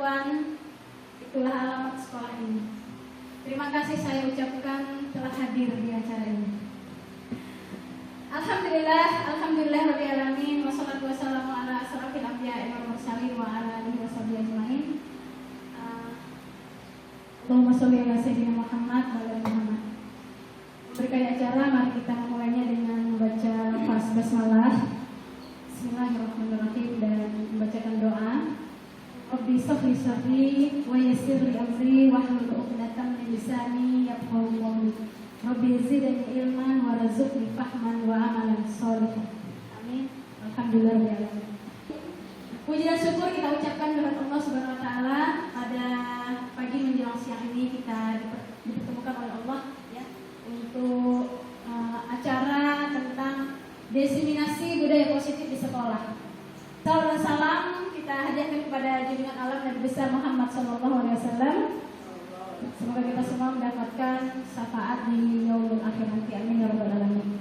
depan, itulah alamat sekolah ini. Terima kasih saya ucapkan telah hadir di acara ini. Alhamdulillah rabbil alamin, wassalatu wassalamu ala asrofil anbiya'i wal mursalin wa ala alihi washabihi ajmain. Allahumma sholli ala sayyidina Muhammad wa ala Muhammad. Berkait acara, mari kita memulainya dengan membaca lafaz basmalah, bismillahirrahmanirrahim, dan membacakan doa. Rabbi shrah li sadri wa yassir li amri wahlul 'uqdatam min lisani yafqahu qawli. Rabbi zidni ilman warzuqni fahman wa amalan sholihan. Amin. Alhamdulillah. Puji dan syukur kita ucapkan kepada Allah Subhanahu wa taala. Pada pagi menjelang siang ini kita dipertemukan oleh Allah ya untuk acara tentang diseminasi budaya positif di sekolah. Salam dan salam kita hadiahkan kepada junjungan alam Nabi besar Muhammad SAW. Semoga kita semua mendapatkan syafaat di yaumul akhir nanti. Amin ya rabbal alamin.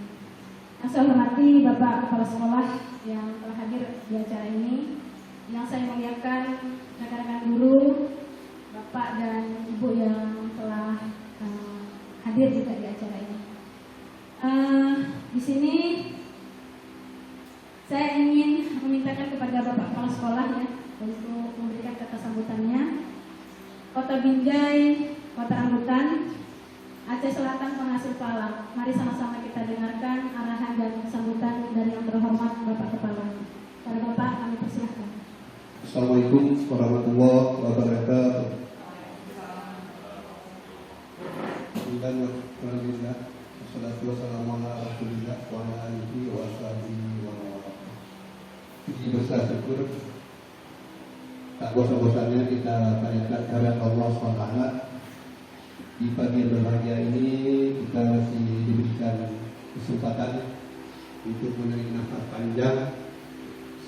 Saya hormati Bapak Kepala Sekolah yang telah hadir di acara ini, yang saya muliakan rekan-rekan guru, Bapak dan Ibu yang telah hadir juga di acara ini. Di sini saya ingin memintakan kepada Bapak Kepala Sekolah ya untuk memberikan kata sambutannya. Kota Binjai, Kota Rambutan, Aceh Selatan penghasil pala. Mari sama-sama kita dengarkan arahan dan sambutan dari yang terhormat Bapak Kepala. Pada Bapak kami persilahkan. Assalamualaikum warahmatullahi wabarakatuh. Alhamdulillah, wassalatu wassalamu ala rasulillah wa ala alihi wa sahbihi wa man wala. Puji besar syukur tak bosan-bosannya kita panjatkan kehadirat Allah SWT. Di pagi yang berbahagia ini kita masih diberikan kesempatan untuk menerima nafas panjang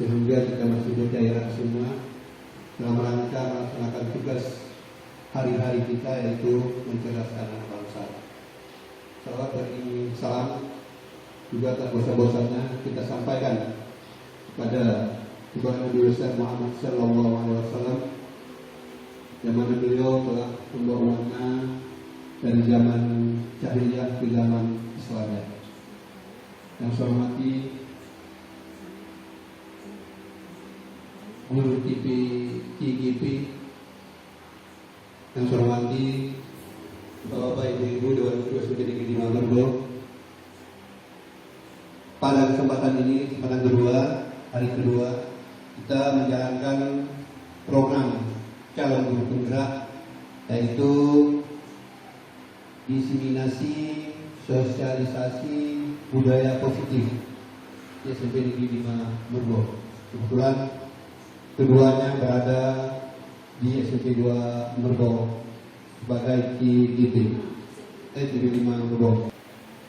sehingga kita masih bergairah semua dalam rangka melaksanakan tugas hari-hari kita, yaitu mencerdaskan anak bangsa. Salawat dan salam juga tak bosan-bosannya kita sampaikan kepada Nabi besar Muhammad SAW, yang mana beliau telah membawa makna dari zaman jahiliyah ke zaman Islam. Yang saya hormati Guru TV IGP, yang saya hormati Bapak Ibu Dewan Ketua Negeri Margo. Pada kesempatan ini, kesempatan kedua, hari kedua, kita menjalankan program calon guru penggerak, yaitu diseminasi sosialisasi budaya positif di SMP Negeri 5 Mergo. Kebetulan keduanya berada di SMP 2 Mergo sebagai IGP SMP 5 Mergo.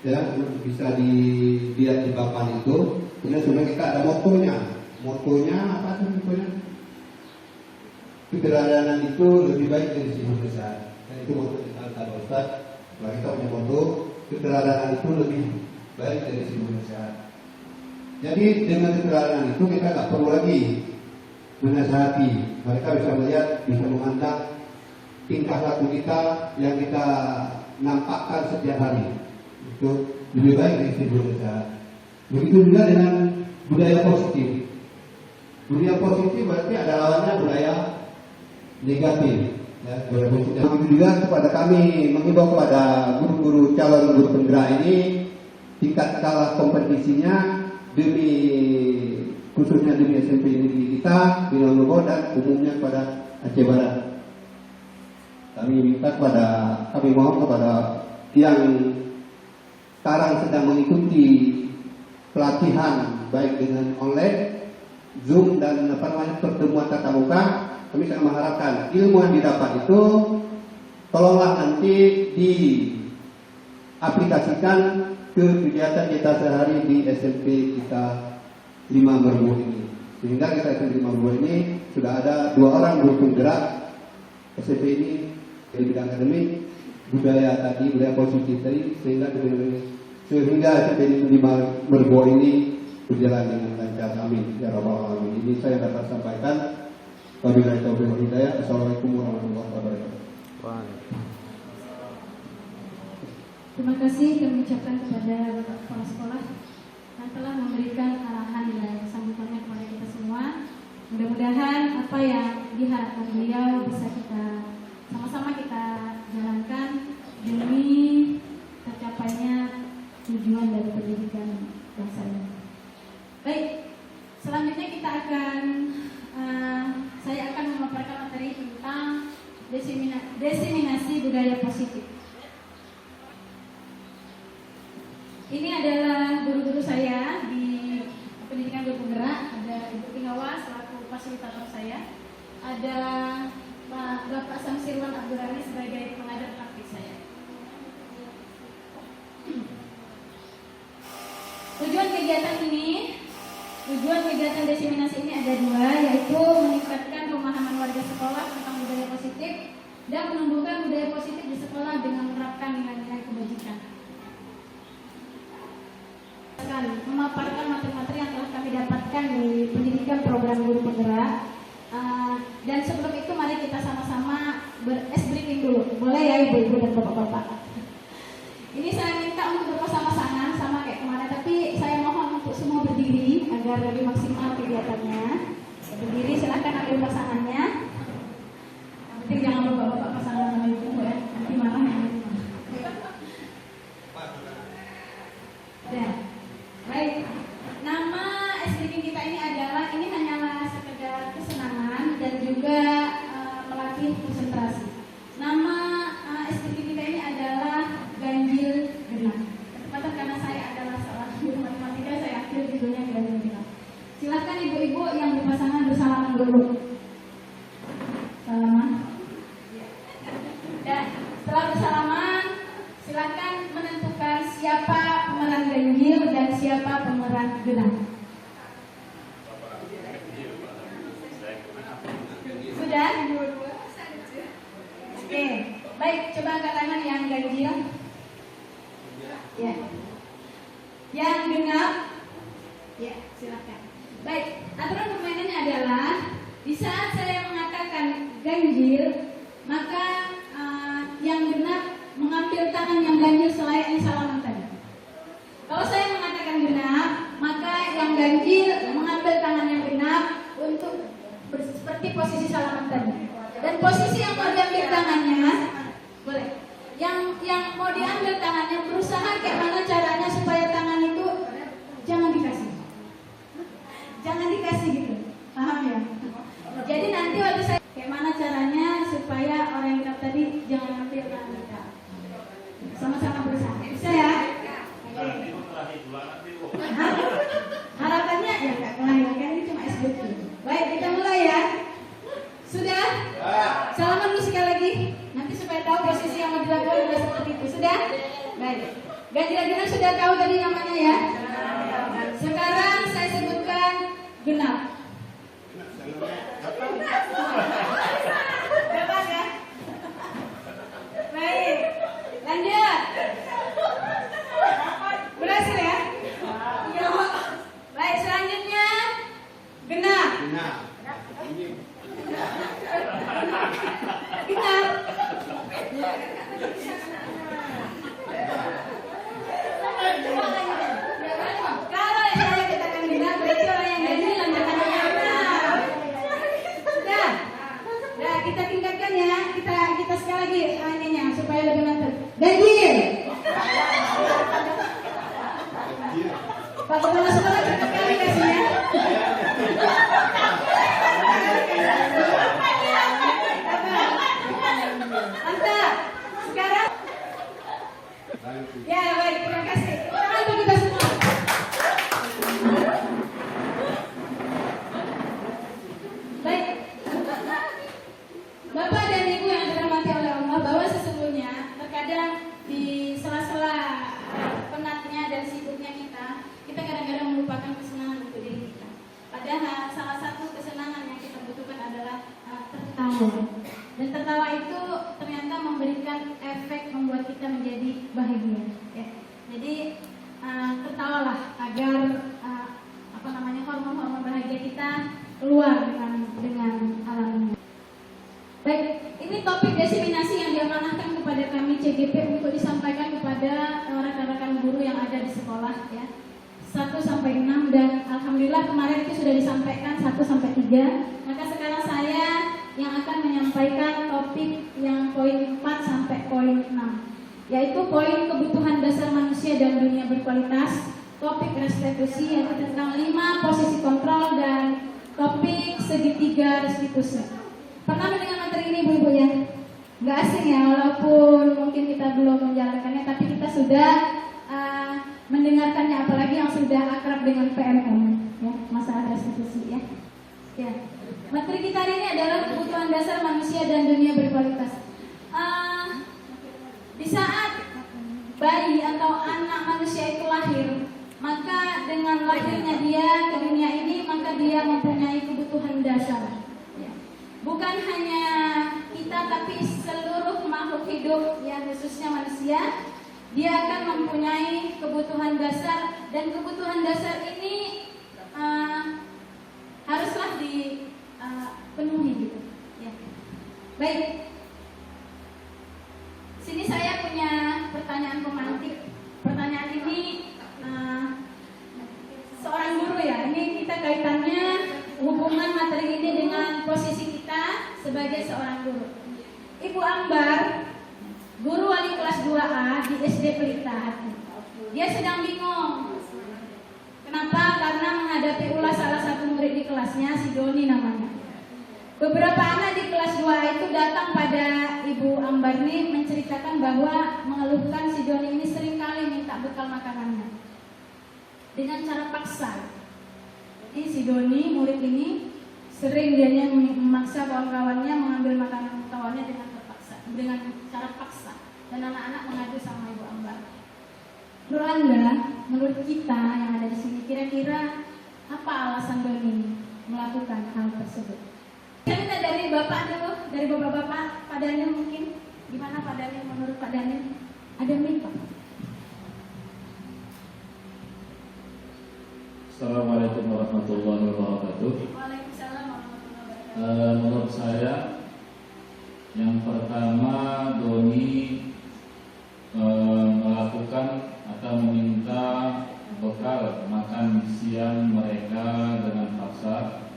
Ya, bisa dilihat di papan itu. Ini sudah kita ada motonya. Motonya apa tuh motonya? Keteladanan itu lebih baik dari sifat besar. Dan itu moto kita kata Ustaz. Kalau kita punya moto, keteladanan itu lebih baik dari sifat besar. Jadi dengan keteladanan itu kita tak perlu lagi menasihati. Mereka bisa melihat, bisa memandang tingkah laku kita yang kita nampakkan setiap hari. Itu lebih baik dari sifat besar. Begitu juga dengan budaya positif. Budaya positif berarti ada lawannya budaya negatif. Ya, budaya positif. Begitu juga kepada kami mengimbau kepada guru-guru calon guru penggerak ini, tingkat skala kompetisinya demi khususnya demi SMP negeri kita, di Margo dan umumnya kepada Aceh Barat. Kami mohon kepada yang sekarang sedang mengikuti pelatihan baik dengan online, Zoom dan pertemuan tatap muka, kami sangat mengharapkan ilmu yang didapat itu tolonglah nanti diaplikasikan ke kegiatan kita sehari di SMP kita 5 Mergo ini. Sehingga kita SMP 5 Mergo ini sudah ada 2 orang guru penggerak SMP ini di bidang akademik, budaya tadi, budaya positif tadi, sehingga SMP 5 Mergo ini berjalan dengan lancar. Amin ya rabbal alamin. Ini saya dapat sampaikan. Wabillahi taufiq wal hidayah. Assalamualaikum Terima kasih kami ucapkan kepada Bapak Kepala Sekolah yang telah memberikan arahan dan sambutannya kepada kita semua. Mudah-mudahan apa yang diharapkan beliau bisa kita sama-sama kita jalankan demi tercapainya tujuan dari pendidikan bangsa ini. Baik, selanjutnya kita akan saya akan memaparkan materi tentang diseminasi budaya positif. Ini adalah guru-guru saya di pendidikan guru penggerak. Ada Ibu Tingawa selaku fasilitator saya, ada Bapak Samsirwan Abdurrahmi sebagai pengajar praktik saya. Tujuan kegiatan diseminasi ini ada dua, yaitu meningkatkan pemahaman warga sekolah tentang budaya positif dan menumbuhkan budaya positif di sekolah dengan menerapkan nilai-nilai kebajikan. Memaparkan materi-materi yang telah kami dapatkan di pendidikan program guru penggerak. Dan sebelum itu mari kita sama-sama briefing dulu. Boleh ya ibu-ibu dan bapak-bapak? Ini saya minta untuk berpasang-pasangan sama kayak kemarin, tapi saya mohon untuk semua berdiri agar lebih maksimal kegiatannya. Berdiri, silahkan ambil pasangannya. Yang penting jangan bapak-bapak pasangan sama ibu ya, nanti marah ya. Dan baik, nama briefing kita ini hanyalah sekedar kesenangan dan juga melatih konsentrasi. Nama briefing kita ini adalah ganjil genap. Ketepatan karena saya adalah seorang guru matematika, saya ambil judulnya ganjil genap. Silakan ibu-ibu yang berpasangan bersalaman dulu. Salaman. Dan setelah bersalaman, silakan menentukan siapa pemeran ganjil dan siapa pemeran genap. Sudah? Oke, baik, coba angkat tangan yang ganjil. Ya. Yang genap. Ya, silakan. Baik, aturan permainannya adalah di saat saya mengatakan ganjil, maka yang genap mengambil tangan yang ganjil selayaknya salaman tadi. Kalau saya mengatakan genap, maka yang ganjil mengambil tangan yang genap untuk seperti posisi salaman tadi. Dan posisi yang mau diambil tangannya, boleh. Yang mau diambil tangannya berusaha kayak mana caranya supaya tangan itu jangan dikasih gitu. Paham ya? Jadi nanti waktu saya kayak mana caranya supaya orang yang genap tadi jangan ambil tangan kita. Sama-sama berusaha. Bisa ya? Oke. Harapannya ya Kak, melahirkan ini cuma SBT. Baik, kita mulai ya. Sudah? Salaman dulu sekali lagi. Nanti supaya tahu posisi yang mau dilakukan sudah seperti itu. Sudah? Baik. Ganjil-ganjilan sudah tahu tadi namanya ya? Sekarang saya sebutkan genap. Dapat ya? Baik. Lanjut. Berhasil ya? Baik, selanjutnya genap. Genap. Kalau saya katakan genap, berarti orang yang ganjil lanjutkan genap. Sudah. Nah, kita tingkatkan ya. Kita sekali lagi ininya supaya lebih mantap. Ganjil. Pak Kepala Sekolah cepat kali kasihnya. Mantap. Sekarang ya baik, terima kasih. Tangan untuk kita semua. Baik, Bapak dan Ibu yang dirahmati oleh Allah, bahwa sesungguhnya terkadang di sela-sela penatnya dan sibuknya kita kadang-kadang melupakan kesenangan untuk diri kita. Padahal salah satu kesenangan yang kita butuhkan adalah tertawa. Dan tertawa itu ternyata memberikan efek membuat kita menjadi bahagia. Ya. Jadi tertawalah agar hormon-hormon bahagia kita keluar dengan alamiah. Baik, ini topik diseminasi yang diamanahkan kepada kami CGP untuk disampaikan kepada kepada rekan-rekan guru yang ada di sekolah ya. 1 sampai 6 dan alhamdulillah kemarin itu sudah disampaikan 1 sampai 3. Maka sekarang saya yang akan menyampaikan topik yang poin 4 sampai poin 6, yaitu poin kebutuhan dasar manusia dan dunia berkualitas, topik restitusi yaitu tentang 5 posisi kontrol dan topik segitiga restitusi. Pernah mendengar materi ini Bu-ibu ya? Nggak asing ya, walaupun mungkin kita belum menjalankannya, tapi kita sudah mendengarkannya, apalagi yang sudah akrab dengan PMM ya, masalah restitusi ya. Ya. Materi kita hari ini adalah kebutuhan dasar manusia dan dunia berkualitas. Di saat bayi atau anak manusia itu lahir, maka dengan lahirnya dia ke dunia ini, maka dia mempunyai kebutuhan dasar. Ya. Bukan hanya kita, tapi seluruh makhluk hidup, ya khususnya manusia, dia akan mempunyai kebutuhan dasar, dan kebutuhan dasar ini haruslah dipenuhi gitu. Ya. Baik. Sini saya punya pertanyaan pemantik. Pertanyaan ini seorang guru ya. Ini kita kaitannya hubungan materi ini dengan posisi kita sebagai seorang guru. Ibu Ambar, guru wali kelas 2A di SD Pelita. Dia sedang bingung. Kenapa? Karena menghadapi ulah salah satu murid di kelasnya, si Doni namanya. Beberapa anak di kelas 2A itu datang pada Ibu Ambar ini menceritakan bahwa mengeluhkan si Doni ini seringkali minta bekal makanannya dengan cara paksa. Jadi si Doni, murid ini, sering dia memaksa kawan-kawannya mengambil makanan kawannya dengan cara paksa, dan anak-anak mengadu sama Ibu Ambar. Menurut Anda, menurut kita yang ada di sini, kira-kira apa alasan Doni melakukan hal tersebut? Saya minta dari Bapak dulu, dari Bapak-bapak, Pak Daniel mungkin. Gimana Pak Daniel, menurut Pak Daniel? Ada mic Pak? Assalamualaikum warahmatullahi wabarakatuh. Waalaikumsalam warahmatullahi wabarakatuh. Menurut saya, yang pertama, Doni melakukan atau meminta bekal makan siang mereka dengan paksa.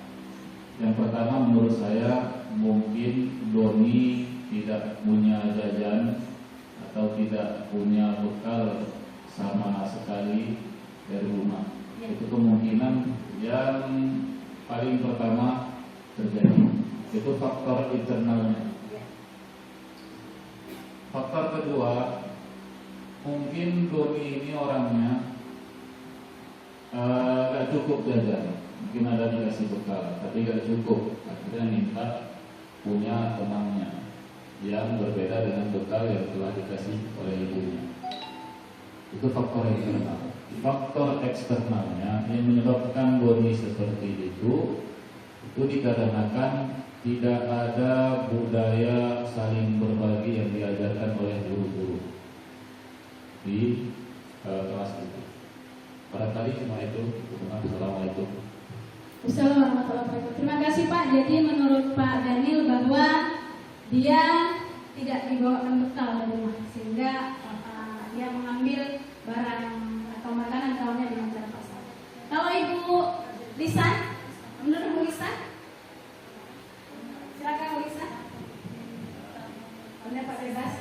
Yang pertama, menurut saya mungkin Doni tidak punya jajan atau tidak punya bekal sama sekali dari rumah. Itu kemungkinan yang paling pertama terjadi. Itu faktor internalnya. Faktor kedua, mungkin Doni ini orangnya gak cukup jajan. Mungkin ada dikasih bekal, tapi gak cukup. Akhirnya minta punya temannya yang berbeda dengan bekal yang telah dikasih oleh ibunya. Itu faktor internal. Faktor eksternalnya yang menyebabkan Doni seperti itu dikarenakan tidak ada budaya saling berbagi yang diajarkan oleh guru-guru di kelas itu. Barangkali cuma itu. Assalamualaikum. Assalamualaikum warahmatullahi wabarakatuh. Terima kasih Pak. Jadi menurut Pak Daniel bahwa dia tidak dibawakan bekal dari rumah, sehingga dia mengambil barang atau makanan kawannya dengan cara paksa. Kalau Ibu Lisa, menurut Bu Lisa, silakan Bu Lisa. Pendapat bebas.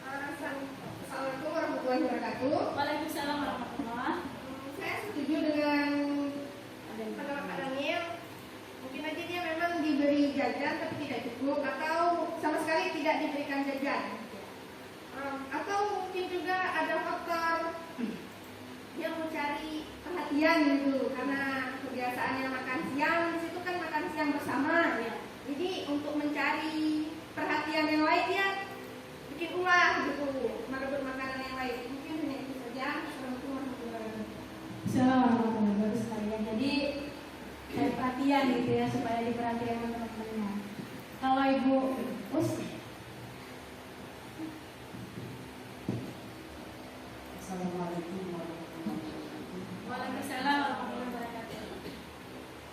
Assalamualaikum warahmatullahi wabarakatuh. Waalaikumsalam warahmatullahi. Saya setuju dengan pendapat Pak Daniel. Mungkin aja dia memang diberi jajan tapi tidak cukup, atau sama sekali tidak diberikan jajan. Atau mungkin juga ada faktor dia mencari perhatian gitu, karena kebiasaannya makan siang di situ kan makan siang bersama. Jadi untuk mencari perhatian yang lain dia bikin ulah gitu, merebut makanan yang lain. Mungkin hanya itu saja. Assalamualaikum warahmatullahi wabarakatuh. Assalamualaikum warahmatullahi wabarakatuh. Jadi cari perhatian gitu ya, supaya diperhatikan teman-temannya. Kalau Ibu Us, Assalamualaikum warahmatullahi wabarakatuh. Waalaikumsalam warahmatullahi wabarakatuh.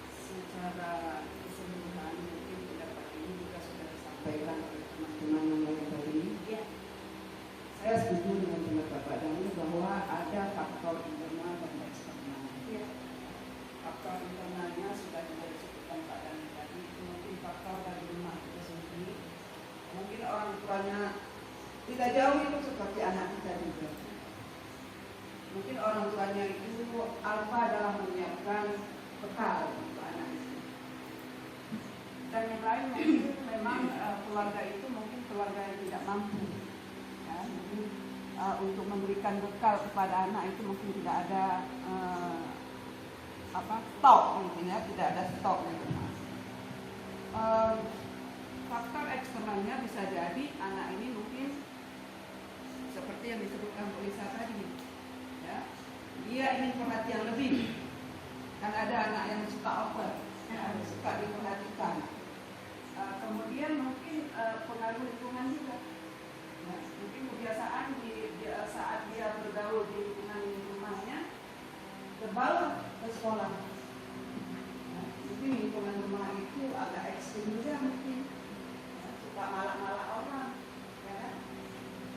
Secara keseluruhan mungkin pendapat ini juga sudah disampaikan oleh teman-teman yang lain tadi. Ya. Saya setuju dengan pendapat Pak Dani bahwa ada faktor internal dan eksternal. Ya. Faktor internalnya sudah disebutkan Pak Dani tadi, itu mungkin faktor dari rumah itu sendiri. Mungkin orang tuanya tidak jauh itu seperti anak kita juga. Mungkin orang tuanya itu alfa dalam menyiapkan bekal untuk anak itu. Dan yang lain mungkin memang keluarga itu mungkin keluarga yang tidak mampu. Ya, mungkin untuk memberikan bekal kepada anak itu mungkin tidak ada stok mungkin ya, tidak ada stok gitu. Faktor eksternalnya bisa jadi anak ini mungkin seperti yang disebutkan Bu Lisa tadi, ya, dia ingin perhatian lebih. Kan ada anak yang suka over, ya, suka diperhatikan. Kemudian mungkin pengaruh lingkungan juga. Ya, mungkin kebiasaan saat dia bergaul di lingkungan rumahnya terbawa ke sekolah. Ya, mungkin lingkungan rumah itu agak ekstrim juga mungkin. Ya, suka malak-malak orang, ya,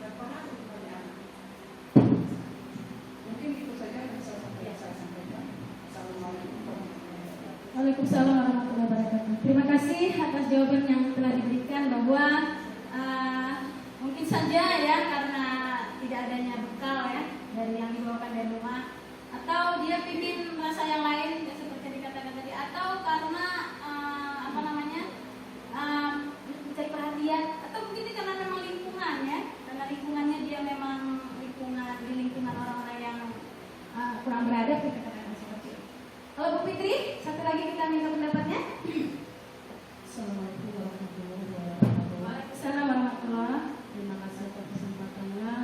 berpengaruh kepada anak. Mungkin itu saja yang bisa saya sampaikan. Assalamualaikum warahmatullahi wabarakatuh. Waalaikumsalam warahmatullahi wabarakatuh. Terima kasih atas jawaban yang telah diberikan bahwa mungkin saja ya karena tidak adanya bekal ya dari yang dibawakan dari rumah, atau dia ingin merasa yang lain ya, seperti dikatakan tadi, atau karena mencari perhatian, atau mungkin karena memang lingkungan ya, karena lingkungannya dia memang di lingkungan orang-orang yang kurang beradab kita katakan seperti itu. Kalau Bu Fitri, satu lagi kita minta pendapatnya. Assalamualaikum warahmatullahi wabarakatuh. Waalaikumsalam warahmatullahi. Terima kasih atas kesempatannya.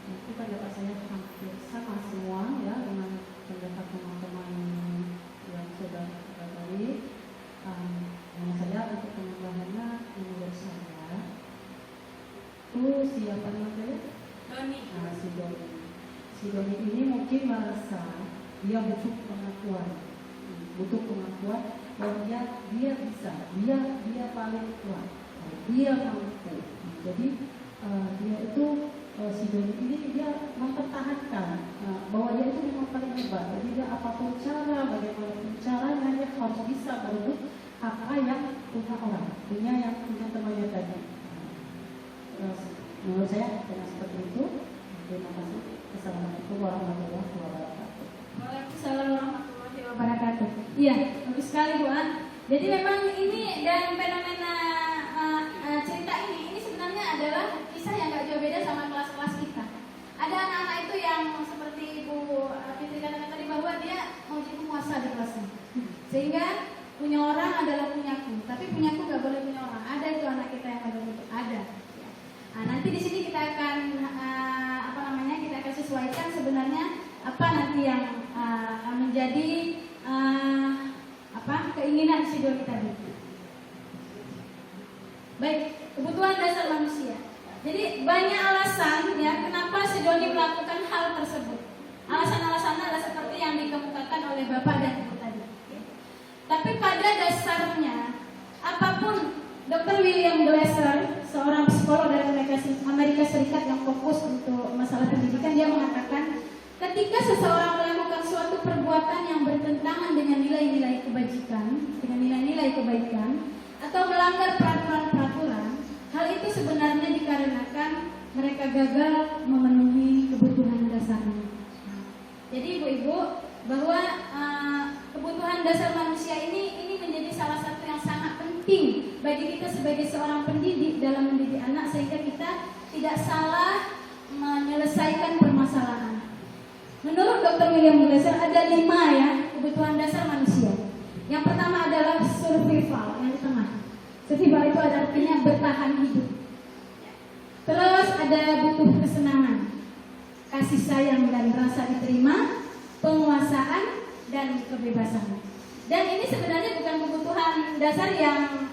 Itu pendapat saya hampir sama semua ya dengan pendapat teman-teman yang sudah kita tadi. Hanya saya untuk penambahannya menurut saya itu siapa namanya? Doni. Si Doni ini mungkin merasa dia butuh pengakuan bahwa dia bisa, dia paling kuat, dia mampu. Jadi dia itu si Doni ini dia mempertahankan bahwa dia itu memang paling hebat. Jadi dia apapun cara, bagaimanapun caranya dia harus bisa merebut apa yang punya temannya tadi. Menurut saya dengan seperti itu. Terima kasih. Assalamualaikum warahmatullahi wabarakatuh. Waalaikumsalam warahmatullahi wabarakatuh. Iya, bagus sekali Bu An. Jadi memang ini dan fenomena cerita ini sebenarnya adalah kisah yang gak jauh beda sama kelas-kelas kita. Ada anak-anak itu yang seperti Ibu Fitri katakan tadi bahwa dia mau jadi penguasa di kelasnya, sehingga punya orang adalah punyaku, tapi punyaku gak boleh punya orang. Ada itu anak kita yang ada. Nah, nanti di sini kita akan kita akan sesuaikan sebenarnya apa nanti yang menjadi keinginan si Doni tadi. Baik, kebutuhan dasar manusia. Jadi banyak alasan ya kenapa si Doni melakukan hal tersebut. Alasan-alasannya adalah seperti yang dikemukakan oleh Bapak dan Ibu tadi. Tapi pada dasarnya apapun Dr. William Glasser, seorang psikolog dari Amerika Serikat yang fokus untuk masalah pendidikan, dia mengatakan ketika seseorang melakukan suatu perbuatan yang bertentangan dengan nilai-nilai kebajikan, dengan nilai-nilai kebaikan, atau melanggar peraturan-peraturan, hal itu sebenarnya dikarenakan mereka gagal memenuhi kebutuhan dasarnya. Jadi ibu-ibu, bahwa kebutuhan dasar manusia ini menjadi salah satu yang sangat penting bagi kita sebagai seorang pendidik dalam mendidik anak, sehingga kita tidak salah menyelesaikan permasalahan. Menurut Dr. William Glasser ada 5 ya kebutuhan dasar manusia. Yang pertama adalah survival, yang di tengah. Survival itu ada artinya bertahan hidup. Terus ada butuh kesenangan, kasih sayang dan rasa diterima, penguasaan dan kebebasan. Dan ini sebenarnya bukan kebutuhan dasar yang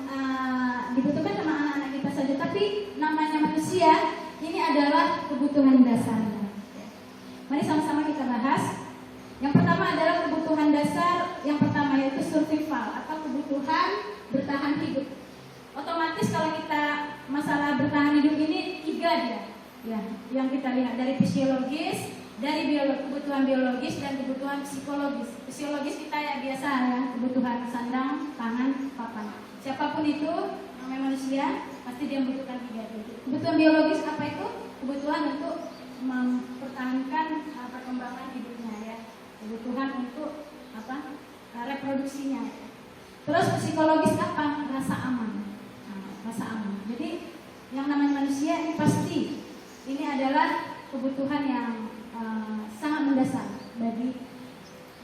dibutuhkan sama anak-anak kita saja, tapi namanya manusia ini adalah kebutuhan dasarnya. Mari sama-sama kita bahas. Yang pertama adalah kebutuhan dasar, yang pertama yaitu survival atau kebutuhan bertahan hidup. Otomatis kalau kita masalah bertahan hidup ini 3 dia. Ya, yang kita lihat dari fisiologis, dari kebutuhan biologis dan kebutuhan psikologis. Fisiologis kita ya biasa ya, kebutuhan sandang, pangan, papan. Siapapun itu namanya manusia pasti dia membutuhkan 3 itu. Kebutuhan biologis apa itu? Kebutuhan untuk mempertahankan perkembangan hidupnya ya. Kebutuhan untuk reproduksinya. Terus psikologis apa? Rasa aman. Rasa aman. Jadi yang namanya manusia ini pasti ini adalah kebutuhan yang sangat mendasar bagi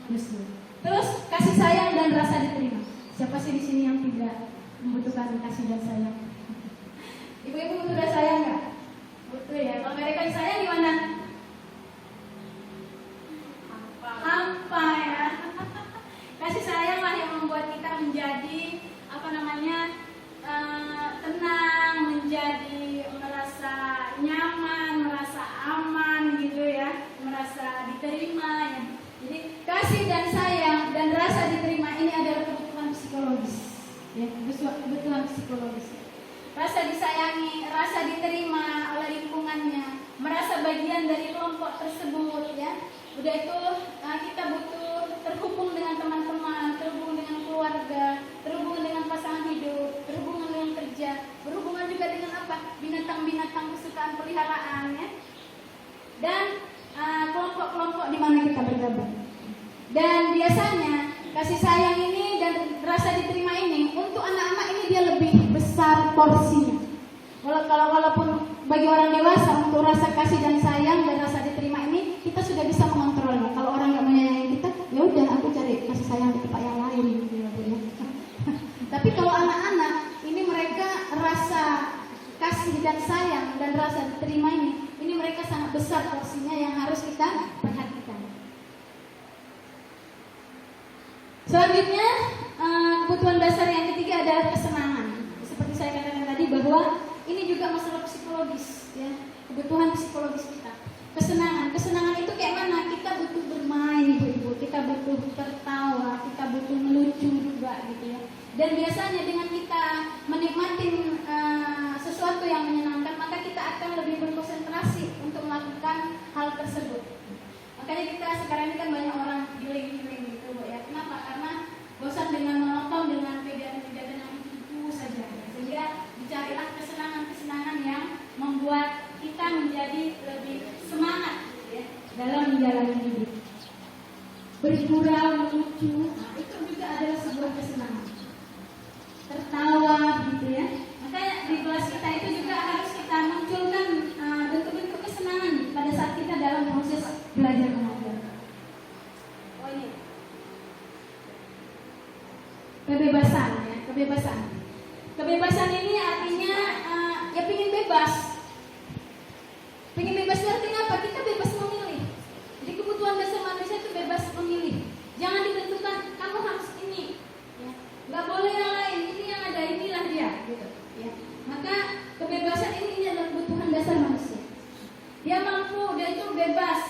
manusia. Terus kasih sayang dan rasa diterima. Siapa sih di sini yang tidak membutuhkan kasih dan sayang? Ibu-ibu butuh kasih sayang nggak? Butuh ya. Kalau nggak ada kasih sayang gimana? Hampa ya. Kasih sayang lah yang membuat kita menjadi tenang, menjadi merasa nyaman, merasa aman gitu ya, merasa diterima ya. Jadi kasih dan sayang dan rasa diterima ini adalah kebutuhan psikologis ya, kebutuhan psikologis. Rasa disayangi, rasa diterima oleh lingkungannya, merasa bagian dari kelompok tersebut ya. Udah itu kita butuh terhubung dengan teman-teman, terhubung dengan keluarga, terhubung dengan pasangan hidup, terhubung dengan kerja, berhubungan juga dengan apa? Binatang-binatang kesukaan peliharaan ya. Dan kelompok-kelompok di mana kita bergabung. Dan biasanya kasih sayang ini dan rasa diterima ini untuk anak-anak ini dia lebih besar porsinya. Walaupun bagi orang dewasa untuk rasa kasih dan sayang dan rasa diterima ini kita sudah bisa mengontrolnya. Kalau orang nggak menyayangi kita, ya udah aku cari kasih sayang di tempat yang lain gitu ya. Tapi kalau anak-anak ini mereka rasa kasih dan sayang dan rasa diterima ini mereka sangat besar porsinya yang harus kita perhatikan. Selanjutnya kebutuhan dasar yang ketiga adalah kesenangan. Seperti saya katakan tadi bahwa ini juga masalah psikologis ya, kebutuhan psikologis kita. Kesenangan itu kayak mana? Kita butuh bermain ibu-ibu, kita butuh tertawa, kita butuh melucu juga gitu ya. Dan biasanya dengan kita menikmati sesuatu yang menyenangkan, maka kita akan lebih berkonsentrasi untuk melakukan hal tersebut. Makanya kita sekarang ini kan banyak orang healing gitu ya. Kenapa? Karena bosan dengan menonton dengan kegiatan-kegiatan yang itu saja. Sehingga dicarilah kesenangan-kesenangan yang membuat kita menjadi lebih semangat ya, dalam menjalani hidup. Bergurau, melucu, itu juga adalah sebuah kesenangan. Tertawa gitu ya. Makanya di kelas kita itu juga harus kita munculkan bentuk-bentuk kesenangan pada saat kita dalam proses belajar mengajar. Oh ini kebebasan ya, kebebasan ini artinya ya pingin bebas. Pingin bebas itu artinya apa? Kita bebas memilih. Jadi kebutuhan dasar manusia itu bebas memilih. Jangan ditentukan kamu harus ini, ya. Nggak boleh yang lain. Ini yang ada, inilah dia, gitu. Ya. Maka kebebasan ini adalah kebutuhan dasar manusia. Dia mampu, dia itu bebas,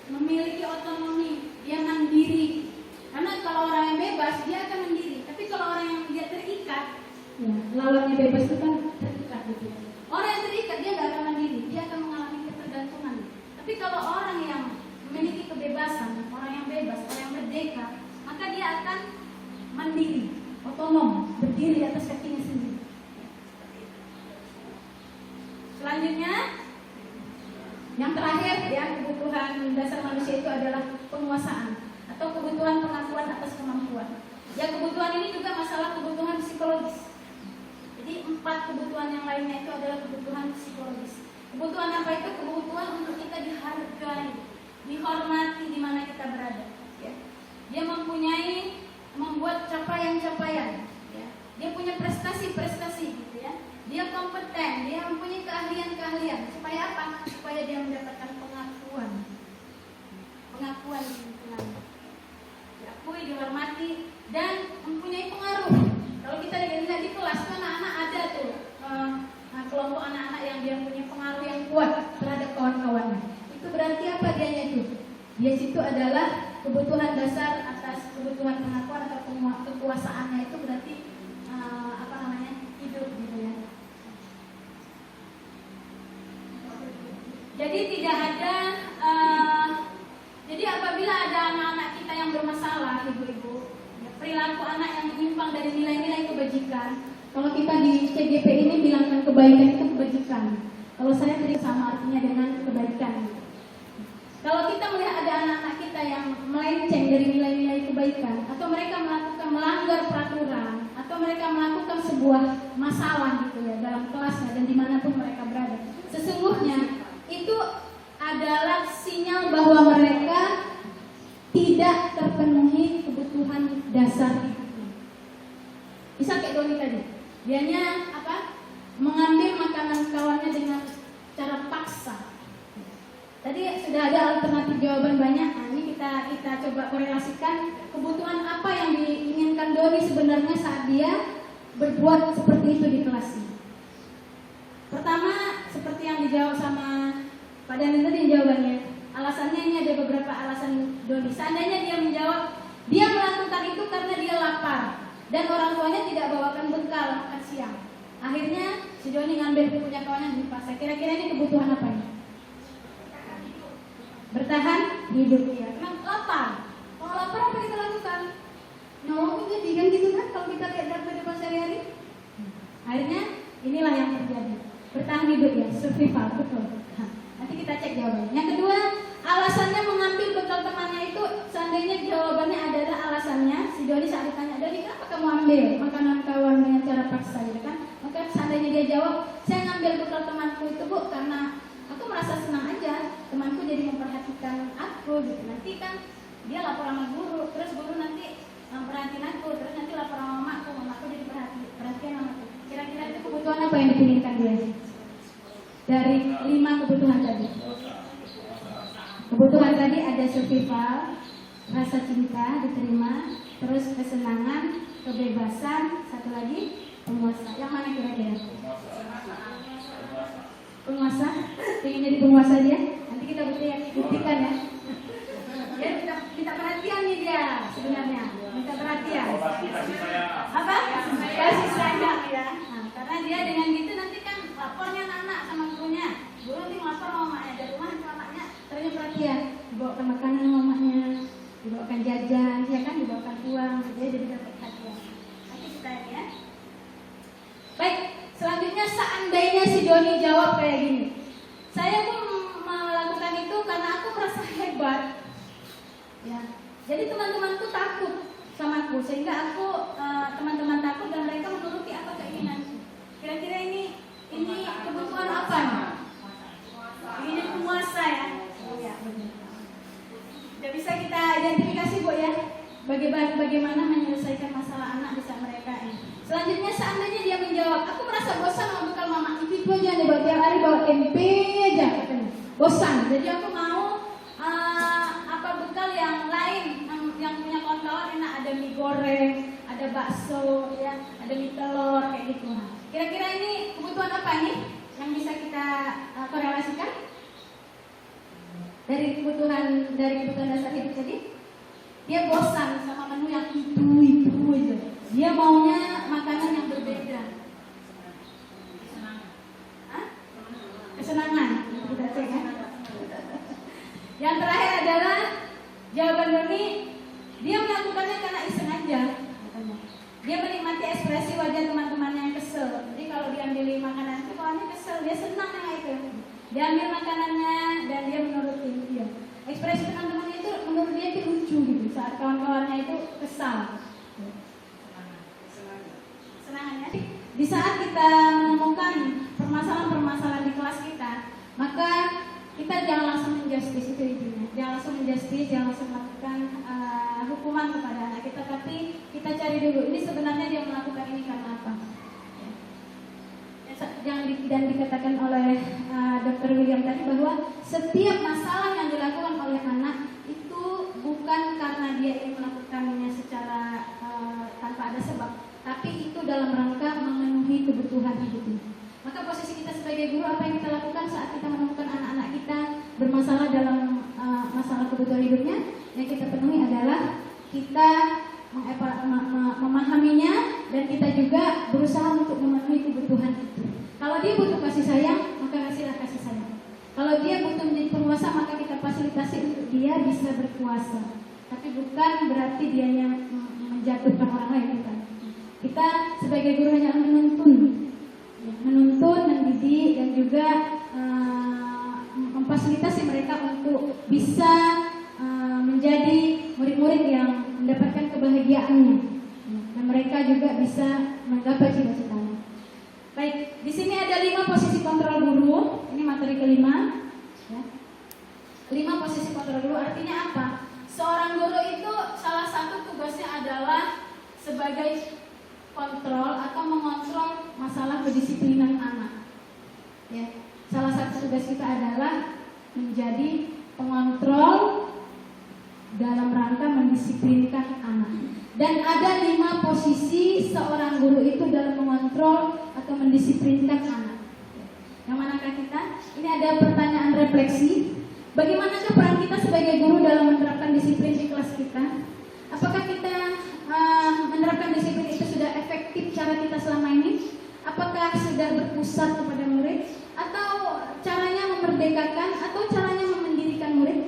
memiliki otonomi, dia mandiri. Karena kalau orang yang bebas dia akan mandiri. Tapi kalau orang yang dia terikat, ya, lawannya bebas itu kan terikat gitu. Orang yang terikat dia nggak akan mandiri, dia akan mengalami ketergantungan. Tapi kalau orang yang memiliki kebebasan, orang yang bebas, orang yang merdeka, maka dia akan mandiri, otonom, berdiri atas kakinya sendiri. Selanjutnya, yang terakhir ya, kebutuhan dasar manusia itu adalah penguasaan atau kebutuhan pengakuan atas kemampuan. Ya, kebutuhan ini juga masalah kebutuhan psikologis. Jadi 4 kebutuhan yang lainnya itu adalah kebutuhan psikologis. Kebutuhan apa itu? Kebutuhan untuk kita dihargai, dihormati di mana kita berada. Ya. Dia membuat capaian-capaian. Ya. Dia punya prestasi-prestasi, gitu ya. Dia kompeten, dia mempunyai keahlian-keahlian. Supaya apa? Supaya dia mendapatkan pengakuan di lingkungan. Diakui, dihormati, dan mempunyai pengaruh. Kalau kita lihat di kelas, anak-anak ada tuh kelompok anak-anak yang dia punya pengaruh yang kuat terhadap kawan-kawannya. Itu berarti apa dianya itu? Dia situ adalah kebutuhan dasar atas kebutuhan pengakuan atau kekuasaannya itu berarti hidup gitu ya. Jadi tidak ada, jadi apabila ada anak-anak kita yang bermasalah, ibu-ibu, ya, perilaku anak yang menyimpang dari nilai-nilai kebajikan. Kalau kita di CGP ini bilangkan kebaikan itu kebajikan. Kalau saya tadi sama artinya dengan kebaikan. Kalau kita melihat ada anak-anak kita yang melenceng dari nilai-nilai kebaikan, atau mereka melanggar peraturan, atau mereka melakukan sebuah masalah gitu ya dalam kelasnya dan dimanapun mereka berada, sesungguhnya itu adalah sinyal bahwa mereka tidak terpenuhi kebutuhan dasar hidupnya. Bisa kayak Doni tadi, dianya mengambil makanan kawannya dengan cara paksa. Tadi sudah ada alternatif jawaban banyak. Nah, ini kita coba korelasikan kebutuhan apa yang diinginkan Doni sebenarnya saat dia berbuat seperti itu di kelasnya. Pertama, seperti yang dijawab sama Pak Dani tadi jawabannya. Alasannya ini ada beberapa alasan Doni. Seandainya dia menjawab, dia melakukan itu karena dia lapar dan orang tuanya tidak bawakan bekal makan siang. Akhirnya si Doni ngambil punya kawannya di pasar. Kira-kira ini kebutuhan apa ini? Bertahan hidup ya. Karena lapar. Kalau lapar apa kita lakukan? Nolongin jadi kan gitu kan kalau kita lihat dalam kehidupan sehari-hari. Akhirnya inilah yang terjadi. Bertahan hidup ya, survival, betul. Nanti kita cek jawabannya. Yang kedua, alasannya mengambil bekal temannya itu seandainya jawabannya adalah alasannya si Doni saat ditanya, Doni kenapa kamu ambil makanan kawan dengan cara paksa gitu kan? Maka seandainya dia jawab, saya ngambil bekal temanku itu Bu karena aku merasa senang aja, temanku jadi memperhatikan aku gitu. Nanti kan dia lapor sama guru, terus guru nanti memperhatiin aku, terus nanti lapor sama mamaku jadi perhatian sama aku. Kira-kira itu kebutuhan apa yang dipinginkan dia? Dari 5 kebutuhan tadi. Kebutuhan tadi ada survival, rasa cinta diterima, terus kesenangan, kebebasan, satu lagi penguasa. Yang mana kira-kira? Penguasa? Ingin jadi penguasa dia? Nanti kita buktikan ya. Ya minta perhatian nih dia sebenarnya. Minta perhatian. Apa? Kasih sayang ya. Nah, karena dia dengan gitu nanti kan lapornya anak-anak sama gurunya. Guru nanti ngelapor sama mamanya dari rumah sama mamanya. Terus perhatian. Dibawakan makanan sama mamanya, dibawakan jajan, ya kan, dibawakan uang. Dia jadi dapat perhatian. Nanti kita ya. Baik, selanjutnya seandainya si Doni jawab kayak gini. Saya pun melakukan itu karena aku merasa hebat. Ya. Jadi teman-temanku takut sama aku sehingga aku teman-teman takut dan mereka menuruti apa keinginanku. Kira-kira ini kebutuhan apa nih? Ini penguasa ya. Ya, benar. Sudah bisa kita identifikasi Bu ya. Bagaimana menyelesaikan masalah anak bisa mereka ini. Selanjutnya seandainya dia menjawab, aku merasa bosan sama bekal mama. Itu aja nih bawa tiap hari bawa tempe aja katanya. Bosan. Jadi aku mau bekal yang lain yang punya kawan-kawan enak, ada mie goreng, ada bakso, ya, ada mie telur kayak gitu. Kira-kira ini kebutuhan apa nih yang bisa kita korelasikan dari kebutuhan dasar hidup tadi? Dia bosan sama menu yang itu aja. Dia maunya makanan yang berbeda. Kesenangan. Kita cek ya. Yang terakhir adalah jawaban Doni, dia melakukannya karena iseng aja. Dia menikmati ekspresi wajah teman-temannya yang kesel. Jadi kalau diambil makanan itu kawannya kesel, dia senang dengan itu. Dia ambil makanannya dan dia menuruti dia. Ekspresi teman-temannya itu menurut dia itu lucu gitu saat kawan-kawannya itu kesal. Senangannya. Di saat kita menemukan permasalahan-permasalahan di kelas kita, maka kita jangan langsung menjustice itu intinya. Jangan langsung menjustice, jangan langsung melakukan hukuman kepada anak kita, tapi kita cari dulu ini sebenarnya dia melakukan ini karena apa. Dan dikatakan oleh Dr. William tadi bahwa setiap masalah yang dilakukan oleh anak itu bukan karena dia ingin melakukannya secara tanpa ada sebab, tapi itu dalam rangka memenuhi kebutuhan hidupnya. Maka posisi kita sebagai guru, apa yang kita lakukan saat kita menemukan anak-anak kita bermasalah dalam masalah kebutuhan hidupnya, yang kita penuhi adalah kita memahaminya dan kita juga berusaha untuk memenuhi kebutuhan itu. Kalau dia butuh kasih sayang, maka kasihlah kasih sayang. Kalau Kalau dia butuh menjadi penguasa, maka kita fasilitasi untuk dia bisa berkuasa. Tapi bukan berarti dia yang menjatuhkan orang lain, bukan. Kita sebagai guru hanya menuntun, mendidik, dan juga memfasilitasi mereka untuk bisa menjadi murid-murid yang mendapatkan kebahagiaannya, dan mereka juga bisa menggapai cita-citanya. Baik, di sini ada 5 posisi kontrol guru. Ini materi kelima. Ya. 5 posisi kontrol guru artinya apa? Seorang guru itu salah satu tugasnya adalah sebagai kontrol atau mengontrol masalah kedisiplinan anak. Ya. Salah satu tugas kita adalah menjadi pengontrol dalam rangka mendisiplinkan anak. Dan ada 5 posisi seorang guru itu dalam mengontrol atau mendisiplinkan anak. Yang manakah kita? Ini ada pertanyaan refleksi. Bagaimanakah peran kita sebagai guru dalam menerapkan disiplin di kelas kita? Apakah kita menerapkan disiplin itu sudah efektif cara kita selama ini? Apakah sudah berpusat kepada murid? Atau caranya memerdekakan? Atau caranya memendirikan murid?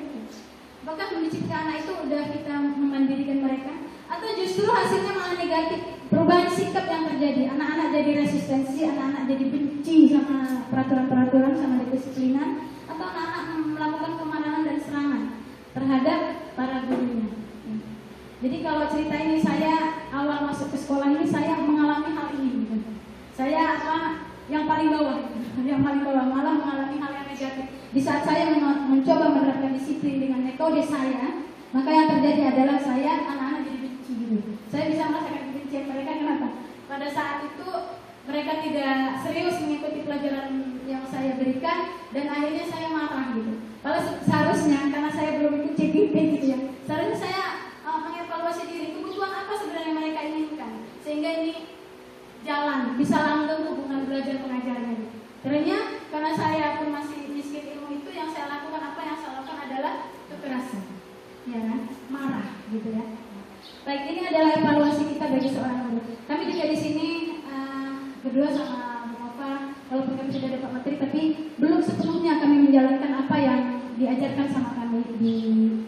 Apakah mendisiplinkan anak itu sudah kita memendirikan mereka? Atau justru hasilnya malah negatif, perubahan sikap yang terjadi, anak-anak jadi resistensi, anak-anak jadi benci sama peraturan-peraturan, sama kedisiplinan, atau anak-anak melakukan kemarahan dan serangan terhadap para gurunya. Jadi kalau cerita ini, saya awal masuk ke sekolah ini saya mengalami hal ini. Saya yang paling bawah, malah mengalami hal yang negatif. Di saat saya mencoba menerapkan disiplin dengan metode saya, maka yang terjadi adalah anak-anak jadi benci gitu. Saya bisa merasakan kebencian mereka. Kenapa? Pada saat itu mereka tidak serius mengikuti pelajaran yang saya berikan, dan akhirnya saya marah gitu. Kalau seharusnya, karena saya belum ikut CPP gitu ya, seharusnya saya mengevaluasi diri, kebutuhan apa sebenarnya mereka inginkan, sehingga ini jalan, bisa langgeng hubungan belajar pengajarnya. Ternyata karena saya pun masih miskin ilmu itu, yang saya lakukan, apa yang saya lakukan adalah kekerasan, ya kan, marah gitu ya. Baik, ini adalah evaluasi kita bagi seorang guru. Kami juga di sini berdua sama Bu Nova, walaupun kami sudah dapat materi, tapi belum sepenuhnya kami menjalankan apa yang diajarkan sama kami di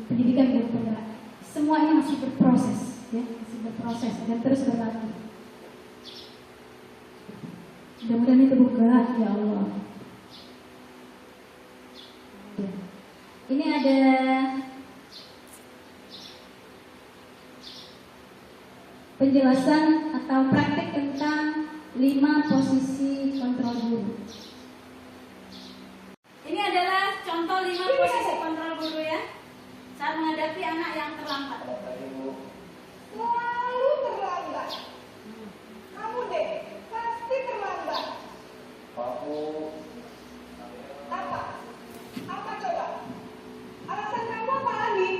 pendidikan guru penggerak. Semua ini masih berproses, ya, masih berproses dan terus berlaku. Mudah-mudahan itu buka, ya Allah. Ya. Ini ada penjelasan atau praktek tentang 5 posisi kontrol guru. Ini adalah contoh 5 posisi kontrol guru ya, saat menghadapi anak yang terlambat. Selalu terlambat. Kamu deh, pasti terlambat. Apa? Apa coba? Alasan kamu apa lagi?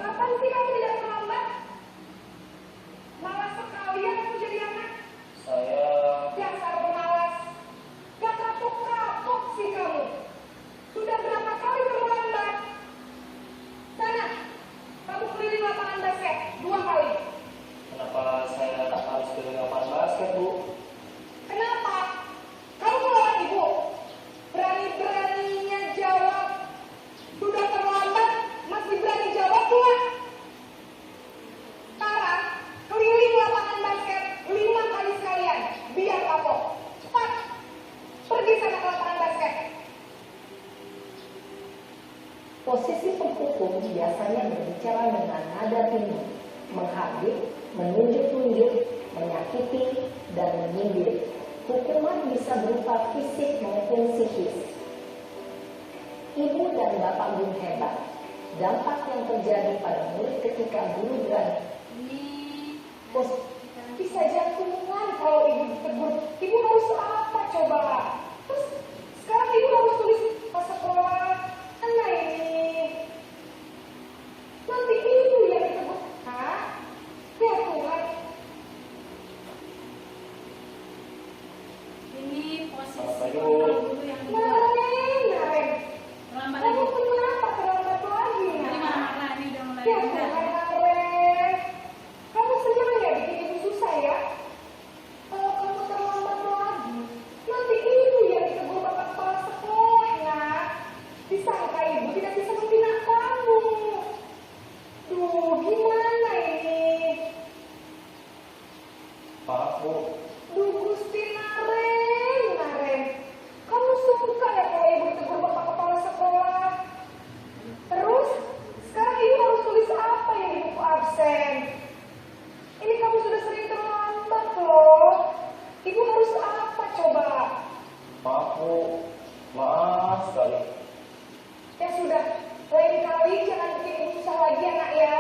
Kapan sih kamu tidak terlambat? Malas sekali ya kamu jadi anak. Dasar pemalas. Gak kapok-kapok sih kamu. Sudah berapa kali terlambat? Sana, kamu keliling lapangan basket 2 kali. Kenapa saya harus keliling lapangan basket, Bu? Kenapa? Kamu melawan ibu. Berani-beraninya jawab. Sudah terlambat, masih berani jawab pula. Sekarang, keliling lapangan basket 5 kali sekalian. Biar kapok. Cepat. Pergi sana ke lapangan basket. Posisi penghukum biasanya berbicara dengan nada tinggi, menghardik, menunjuk-nunjuk, menyakiti, dan menyindir. Hukuman bisa berupa fisik maupun psikis. Ibu dan bapak guru hebat. Dampak yang terjadi pada murid ketika guru berani. Bos, bisa jantungan kalau ibu ditegur. Ibu harus apa coba? Terus sekarang ibu harus tulis pas sekolah. Nah ini. Nanti ibu yang ditegur. Hah? Ya Tuhan. Ini posisi kontrol guru yang Naren. terlambat Kamu lagi. kenapa terlambat lagi? Tadi marah-marah, ini udah mulai Ya enggak. Tuhan, Naren. Kamu senang ya bikin ibu susah ya? Kalau kamu terlambat lagi, nanti ibu Bu, maaf sekali. Ya sudah, lain kali jangan bikin ibu susah lagi anak ya.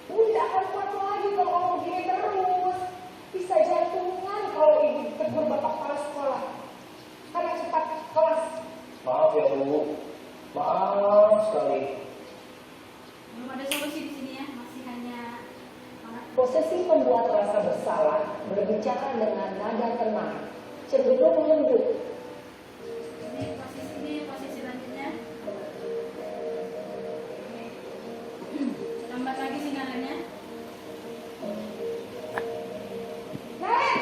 Ibu tidak akan kuat lagi kalau kamu begini terus. Bisa jantungan kalau ibu tegur bapak kepala sekolah. Karena cepat kelas. Maaf ya Bu, maaf sekali. Belum ada solusi di sini ya, masih hanya Posisi pembuat rasa bersalah berbicara dengan nada tenang, cenderung lembut. posisi selanjutnya. Tambah lagi singalannya. Naren!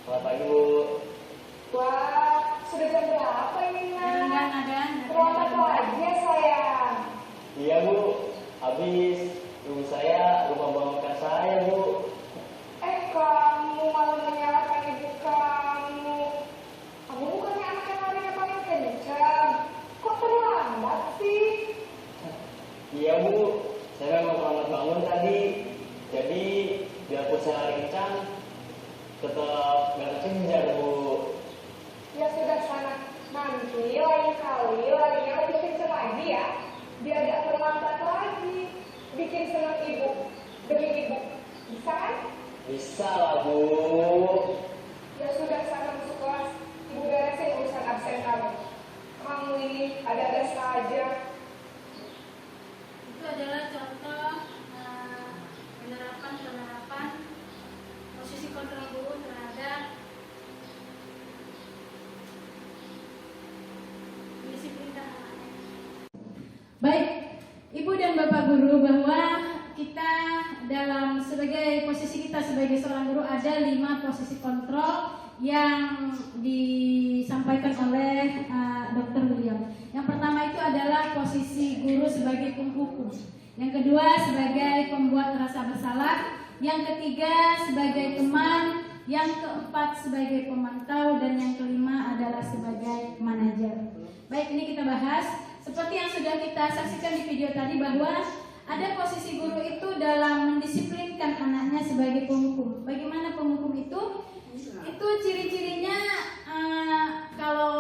Selamat pagi Bu. Wah, sudah jam berapa ini, Enggak Nak? ada. Selamat pagi ya, sayang. Iya Bu, habis ibu saya lupa bawa makan saya Bu. Kamu malah menyalahkan ibu kamu. Kamu bukannya anak yang larinya paling kencang. Kok terlambat sih? Iya Bu, saya memang terlambat bangun tadi. Jadi biarpun saya lari kencang, tetap nggak kekejar Bu. Ya sudah sana. Nanti lain kali larinya lebih kencang lagi ya. Biar gak terlambat lagi. Bikin senang ibu. Demi ibu. Bisa kan? Bisa lah Bu. Ya sudah sana masuk kelas. Ibu beresin urusan absen kamu. Kamu ini ada-ada saja. Itu adalah contoh penerapan posisi kontrol guru terhadap mendisiplinkan anaknya. Baik, Ibu dan Bapak guru, bahwa kita dalam sebagai posisi kita sebagai seorang guru ada 5 posisi kontrol yang disampaikan oleh Dr. William. Yang pertama itu adalah posisi guru sebagai penghukum. Yang kedua sebagai pembuat rasa bersalah. Yang ketiga sebagai teman. Yang keempat sebagai pemantau. Dan yang kelima adalah sebagai manajer. Baik, ini kita bahas. Seperti yang sudah kita saksikan di video tadi bahwa ada posisi guru itu dalam mendisiplinkan anaknya sebagai penghukum. Bagaimana penghukum itu? Itu ciri-cirinya kalau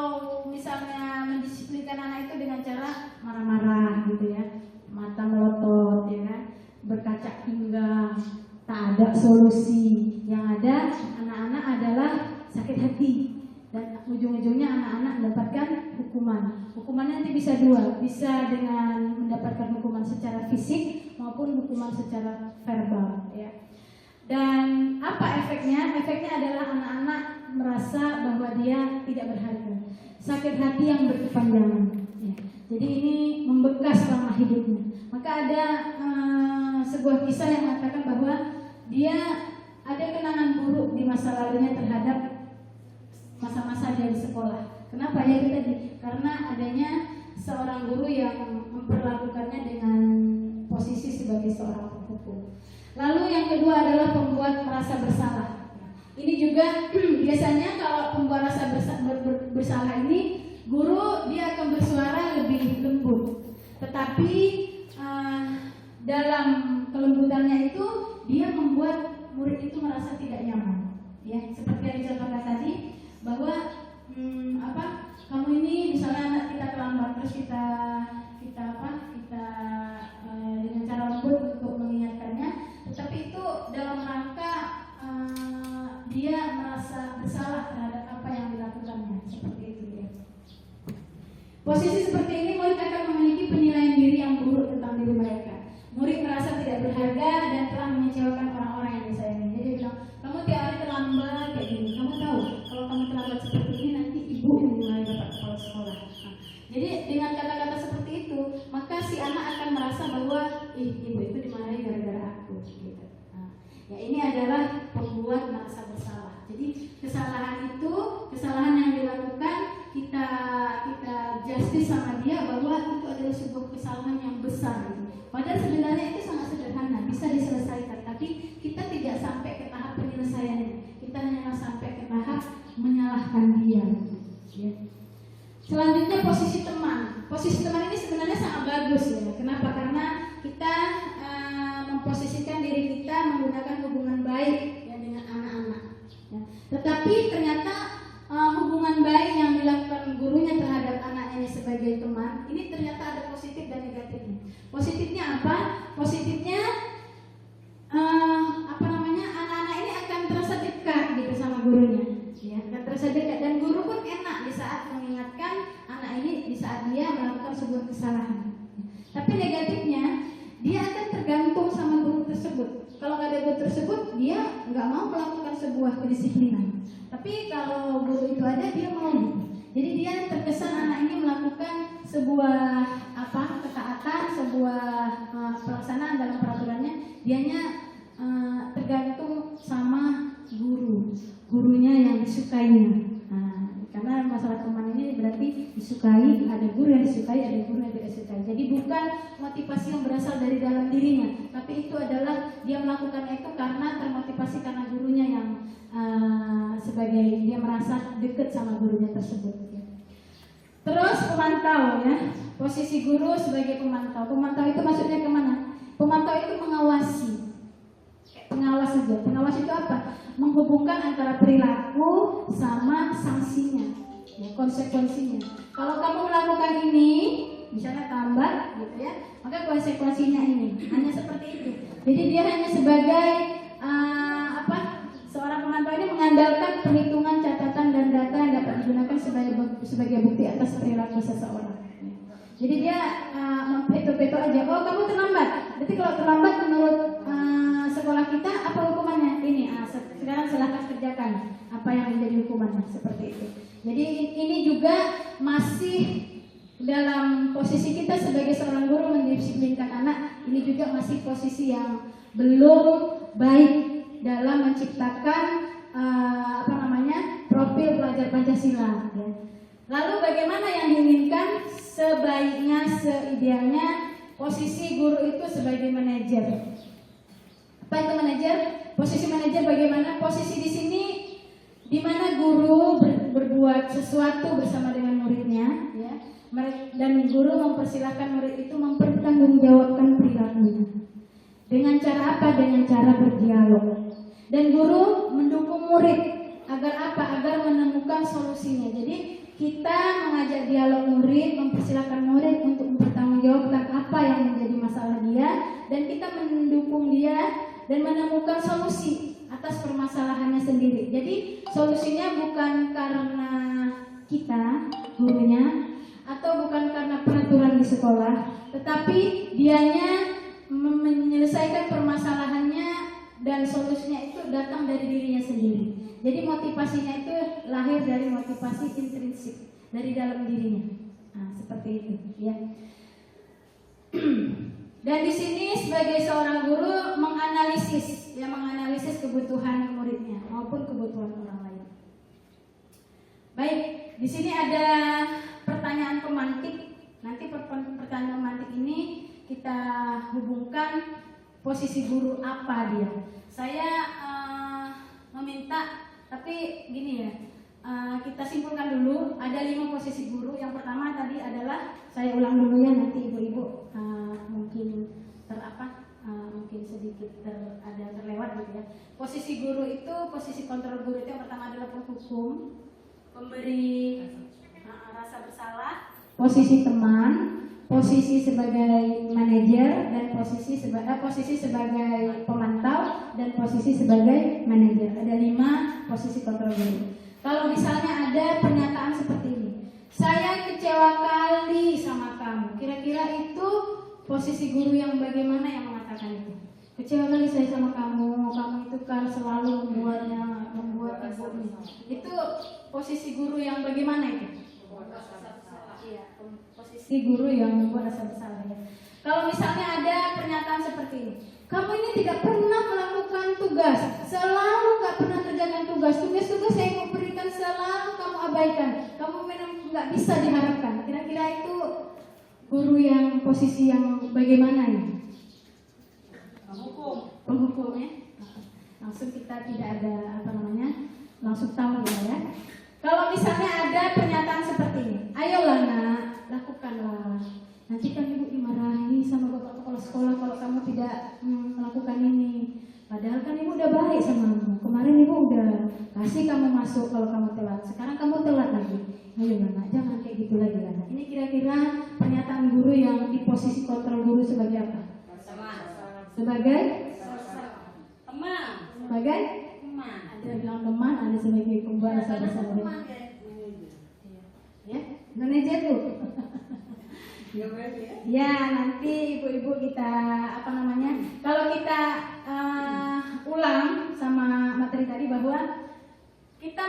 misalnya mendisiplinkan anak itu dengan cara marah-marah gitu ya, mata melotot ya kan, berkaca pinggang, tak ada solusi. Yang ada anak-anak adalah sakit hati dan ujung-ujungnya anak-anak mendapatkan hukuman. Hukumannya nanti bisa dua, bisa dengan mendapatkan hukuman secara fisik maupun hukuman secara verbal ya. Dan apa efeknya? Efeknya adalah anak-anak merasa bahwa dia tidak berharga, sakit hati yang berkepanjangan ya. Jadi ini membekas selama hidupnya. Maka ada sebuah kisah yang mengatakan bahwa dia ada kenangan buruk di masa lalunya terhadap masa-masa dia di sekolah. Kenapa ya itu tadi? Karena adanya seorang guru yang memperlakukannya dengan posisi sebagai seorang penghukum. Lalu yang kedua adalah pembuat merasa bersalah. Ini juga biasanya kalau pembuat rasa bersalah ini, guru dia akan bersuara lebih lembut. Tetapi dalam kelembutannya itu dia membuat murid itu merasa tidak nyaman. Ya, seperti yang dicontohkan tadi bahwa kamu ini misalnya anak kita terlambat terus kita dengan cara lembut untuk mengingatkannya, tetapi itu dalam rangka dia merasa bersalah terhadap apa yang dilakukannya, seperti itu ya. Posisi seperti ini murid akan memiliki penilaian diri yang buruk tentang diri mereka. Murid merasa tidak berharga dan telah mengecewakan orang-orang yang disayangi. Jadi dia bilang, kamu tiap hari terlambat kayak gini. Kamu tahu kalau kamu terlambat seperti ini nanti ibu yang dimarahi bapak kepala sekolah. Jadi dengan kata-kata seperti itu, maka si anak akan merasa bahwa ibu itu dimarahi gara-gara aku. Gitu. Ya ini adalah pembuat merasa bersalah. Jadi kesalahan itu, kesalahan yang dilakukan kita justice sama dia bahwa itu adalah sebuah kesalahan yang besar. Padahal sebenarnya itu sangat sederhana, bisa diselesaikan. Tapi kita tidak sampai ke tahap penyelesaiannya. Kita hanya sampai ke tahap menyalahkan dia. Ya. Selanjutnya posisi teman. Posisi teman ini sebenarnya sangat bagus ya. Kenapa? Karena kita memposisikan diri kita menggunakan hubungan baik yang Tetapi ternyata hubungan baik yang dilakukan gurunya terhadap anaknya sebagai teman ini ternyata ada positif dan negatifnya. Positifnya apa? Positifnya anak-anak ini akan terasa dekat gitu sama gurunya, ya, akan terasa dekat, dan guru pun enak di saat mengingatkan anak ini di saat dia melakukan sebuah kesalahan. Tapi negatifnya dia akan tergantung sama guru tersebut. Kalau nggak ada guru tersebut, dia nggak mau melakukan sebuah kedisiplinan. Tapi kalau guru itu ada, dia mau. Jadi dia terkesan anak ini melakukan sebuah ketaatan, sebuah pelaksanaan dalam peraturannya. Dianya tergantung sama gurunya yang disukainya. Karena masalah teman ini berarti disukai, ada guru yang disukai, ada guru yang tidak disukai. Jadi bukan motivasi yang berasal dari dalam dirinya, tapi itu adalah dia melakukan itu karena termotivasi karena gurunya yang sebagai dia merasa dekat sama gurunya tersebut. Ya. Terus pemantau, ya, posisi guru sebagai pemantau. Pemantau itu maksudnya kemana? Pemantau itu mengawasi. Pengawas saja. Pengawas itu apa? Menghubungkan antara perilaku sama sanksinya, ya, konsekuensinya. Kalau kamu melakukan ini, misalnya tambah, gitu ya, maka konsekuensinya ini. Hanya seperti itu. Jadi dia hanya sebagai seorang pemantau ini mengandalkan perhitungan, catatan dan data yang dapat digunakan sebagai bukti atas perilaku seseorang. Jadi dia mempeto-peto aja. Oh, kamu terlambat. Berarti kalau terlambat menurut sekolah kita apa hukumannya? Ini. Sekarang silahkan kerjakan apa yang menjadi hukumannya, seperti itu. Jadi ini juga masih dalam posisi kita sebagai seorang guru mendisiplinkan anak. Ini juga masih posisi yang belum baik dalam menciptakan profil pelajar Pancasila. Ya. Lalu bagaimana yang diinginkan? Sebaiknya, seidealnya posisi guru itu sebagai manajer. Apa itu manajer? Posisi manajer bagaimana? Posisi di sini di mana guru berbuat sesuatu bersama dengan muridnya, ya. Dan guru mempersilahkan murid itu mempertanggungjawabkan perilakunya. Dengan cara apa? Dengan cara berdialog. Dan guru mendukung murid agar apa? Agar menemukan solusinya. Jadi kita mengajak dialog murid, mempersilahkan murid untuk mempertanggungjawabkan apa yang menjadi masalah dia, dan kita mendukung dia dan menemukan solusi atas permasalahannya sendiri. Jadi solusinya bukan karena kita, gurunya, atau bukan karena peraturan di sekolah, tetapi dianya menyelesaikan permasalahannya dan solusinya itu datang dari dirinya sendiri. Jadi motivasinya itu lahir dari motivasi intrinsik dari dalam dirinya. Nah, seperti itu, ya. Dan di sini sebagai seorang guru menganalisis kebutuhan muridnya maupun kebutuhan orang lain. Baik, di sini ada pertanyaan pemantik. Nanti pertanyaan pemantik ini kita hubungkan posisi guru apa dia. Saya meminta, tapi gini ya, kita simpulkan dulu. Ada 5 posisi guru. Yang pertama tadi adalah, saya ulang dulu ya, nanti ibu-ibu mungkin mungkin sedikit ada terlewat gitu ya. Posisi guru itu, posisi kontrol guru itu yang pertama adalah penghukum, pemberi rasa bersalah, posisi teman, posisi sebagai manajer, dan posisi sebagai pemantau, dan posisi sebagai manajer. Ada 5 posisi kontrol guru. Kalau misalnya ada pernyataan seperti ini, saya kecewa kali sama kamu, kira-kira itu posisi guru yang bagaimana yang mengatakan itu? Kecewa kali saya sama kamu itu kan selalu membuat ibu ini. Itu posisi guru yang bagaimana itu? Iya, posisi guru yang membuat rasa bersalah. Ya. Kalau misalnya ada pernyataan seperti ini, kamu ini tidak pernah melakukan tugas, selalu nggak pernah kerjakan tugas yang kamu berikan selalu kamu abaikan, kamu memang nggak bisa diharapkan. Kira-kira itu guru yang posisi yang bagaimana ya? Penghukum ya. Langsung kita tidak ada langsung tahu ya. Kalau misalnya ada pernyataan seperti ini, ayolah nak, lakukanlah. Nanti kan ibu dimarahi sama bapak kepala sekolah kalau kamu tidak melakukan ini. Padahal kan ibu udah baik sama kamu. Kemarin ibu udah kasih kamu masuk kalau kamu telat, sekarang kamu telat lagi. Ayo anak, jangan kayak gitu lagi anak. Ini kira-kira pernyataan guru yang di posisi kontrol guru sebagai apa? Sebagai Teman. sebagai ada yang bilang teman, ada sebagai pembuat rasa bersalah. Ya, manajer tuh. Ya, nanti ibu-ibu kita kalau kita ulang sama materi tadi bahwa kita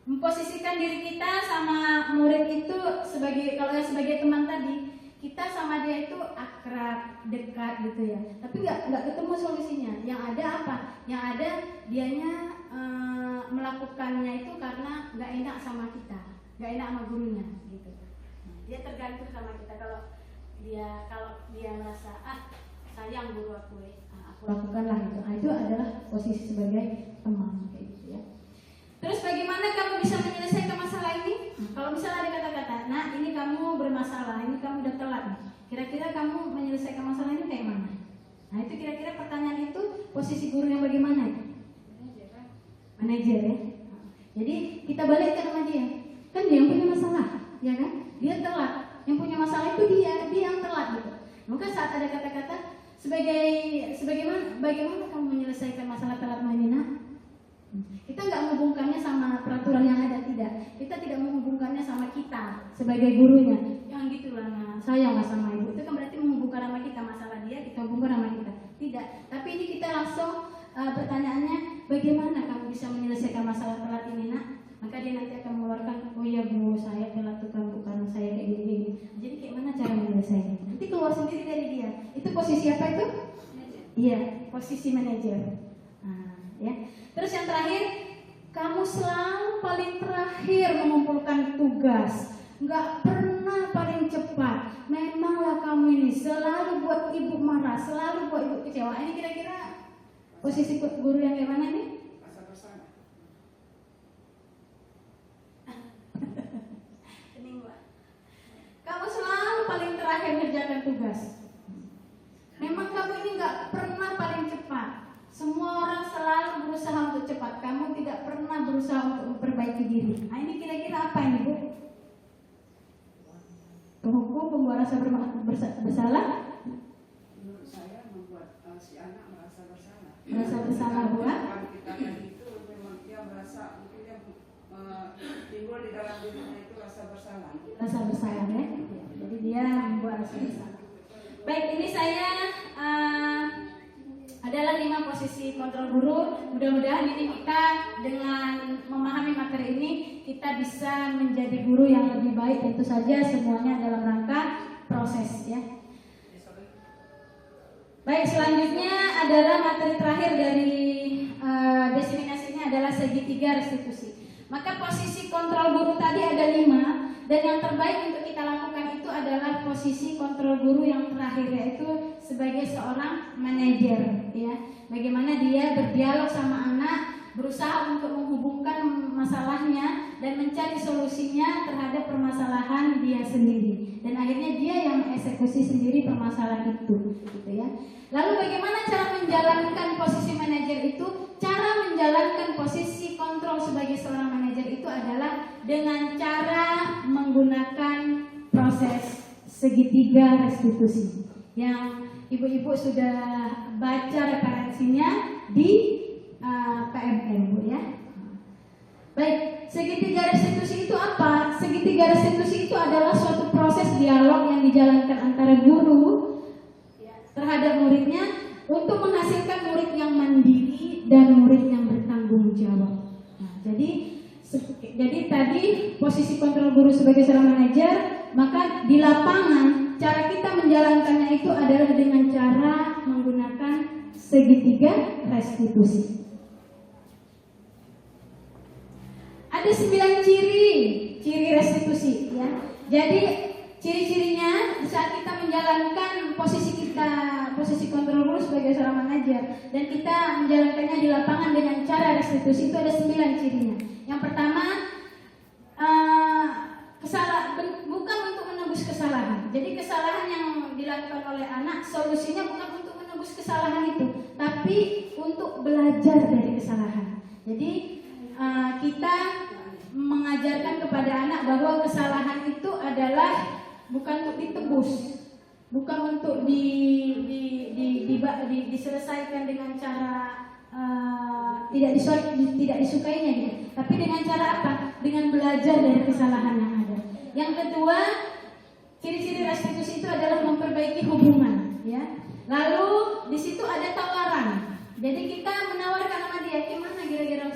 memposisikan diri kita sama murid itu sebagai, kalau sebagai teman tadi, kita sama dia itu akrab, dekat gitu ya. Tapi nggak ketemu solusinya. Yang ada apa? Yang ada dianya melakukannya itu karena nggak enak sama kita, nggak enak sama gurunya gitu. Dia tergantung sama kita. Kalau dia merasa sayang guru aku lakukanlah itu. Itu adalah posisi sebagai teman kayak gitu ya. Terus bagaimana kamu bisa menyelesaikan masalah ini? Kalau misalnya ada kata-kata, nah ini kamu bermasalah, ini kamu udah telat nih. Kira-kira kamu menyelesaikan masalah ini kayak mana? Nah itu kira-kira pertanyaan itu posisi guru yang bagaimana itu? Manajer ya. Jadi kita balikkan sama dia. Kan dia yang punya masalah, ya kan? Dia telat. Yang punya masalah itu dia yang telat gitu. Maka saat ada kata-kata bagaimana kamu menyelesaikan masalah telat Madinah? Kita nggak menghubungkannya sama peraturan yang ada, tidak. Kita tidak menghubungkannya sama kita sebagai gurunya. Yang gitulah, nah, sayanglah sama ibu. Itu kan berarti menghubungkan sama kita, masalah dia kita hubungkan sama kita. Tidak. Tapi ini kita langsung pertanyaannya, bagaimana kamu bisa menyelesaikan masalah telat ini, nak? Maka dia nanti akan mengeluarkan, oh ya bu, saya telat tukang bu karena saya kayak gini. Jadi kayak mana cara menyelesaikannya? Nanti keluar sendiri dari dia. Itu posisi apa itu? Iya, posisi manajer. Nah, ya. Terus yang terakhir, kamu selalu paling terakhir mengumpulkan tugas, nggak pernah paling cepat. Memanglah kamu ini selalu buat ibu marah, selalu buat ibu kecewa. Ini kira-kira posisi guru yang kayak mana nih? Kamu selalu paling terakhir mengerjakan tugas. Memang kamu ini nggak pernah paling cepat. Semua orang selalu berusaha untuk cepat. Kamu tidak pernah berusaha untuk memperbaiki diri. Nah ini kira-kira apa ini bu? Penghukum, pembuat rasa bersalah? Menurut saya membuat si anak merasa bersalah. Merasa bersalah buat? Kita tadi itu memang dia merasa mungkin dia timbul di dalam dirinya itu rasa bersalah. Rasa bersalah ya. Jadi dia membuat rasa bersalah. Baik, ini saya adalah 5 posisi kontrol guru. Mudah-mudahan ini kita dengan memahami materi ini kita bisa menjadi guru yang lebih baik. Tentu saja semuanya dalam rangka proses ya. Baik, selanjutnya adalah materi terakhir dari diseminasinya adalah segitiga restitusi. Maka posisi kontrol guru tadi ada 5 dan yang terbaik untuk kita lakukan itu adalah posisi kontrol guru yang terakhir, yaitu sebagai seorang manajer ya. Bagaimana dia berdialog sama anak, berusaha untuk menghubungkan masalahnya dan mencari solusinya terhadap permasalahan dia sendiri, dan akhirnya dia yang mengeksekusi sendiri permasalahan itu gitu ya. Lalu bagaimana cara menjalankan posisi manajer itu? Cara menjalankan posisi kontrol sebagai seorang manajer itu adalah dengan cara menggunakan proses segitiga restitusi yang ibu-ibu sudah baca referensinya di PMN Bu ya. Baik, segitiga restitusi itu apa? Segitiga restitusi itu adalah suatu proses dialog yang dijalankan antara guru terhadap muridnya untuk menghasilkan murid yang mandiri dan murid yang bertanggung jawab. Nah, jadi tadi posisi kontrol guru sebagai seorang manajer, maka di lapangan cara kita menjalankannya itu adalah dengan cara menggunakan segitiga restitusi. Ada 9 ciri restitusi ya. Jadi ciri-cirinya saat kita menjalankan posisi kontrol guru sebagai seorang manajer dan kita menjalankannya di lapangan dengan cara restitusi itu ada 9 cirinya. Yang pertama, bukan untuk menebus kesalahan. Jadi kesalahan yang dilakukan oleh anak, solusinya bukan untuk menebus kesalahan itu, tapi untuk belajar dari kesalahan. Jadi kita mengajarkan kepada anak bahwa kesalahan itu adalah bukan untuk ditebus, bukan untuk diselesaikan dengan cara tidak disukainya gitu. Tapi dengan cara apa? Dengan belajar dari kesalahan yang ada. Yang kedua, ciri-ciri restitusi itu adalah memperbaiki hubungan, ya. Lalu di situ ada tawaran. Jadi kita menawarkan sama dia, gimana kira-kira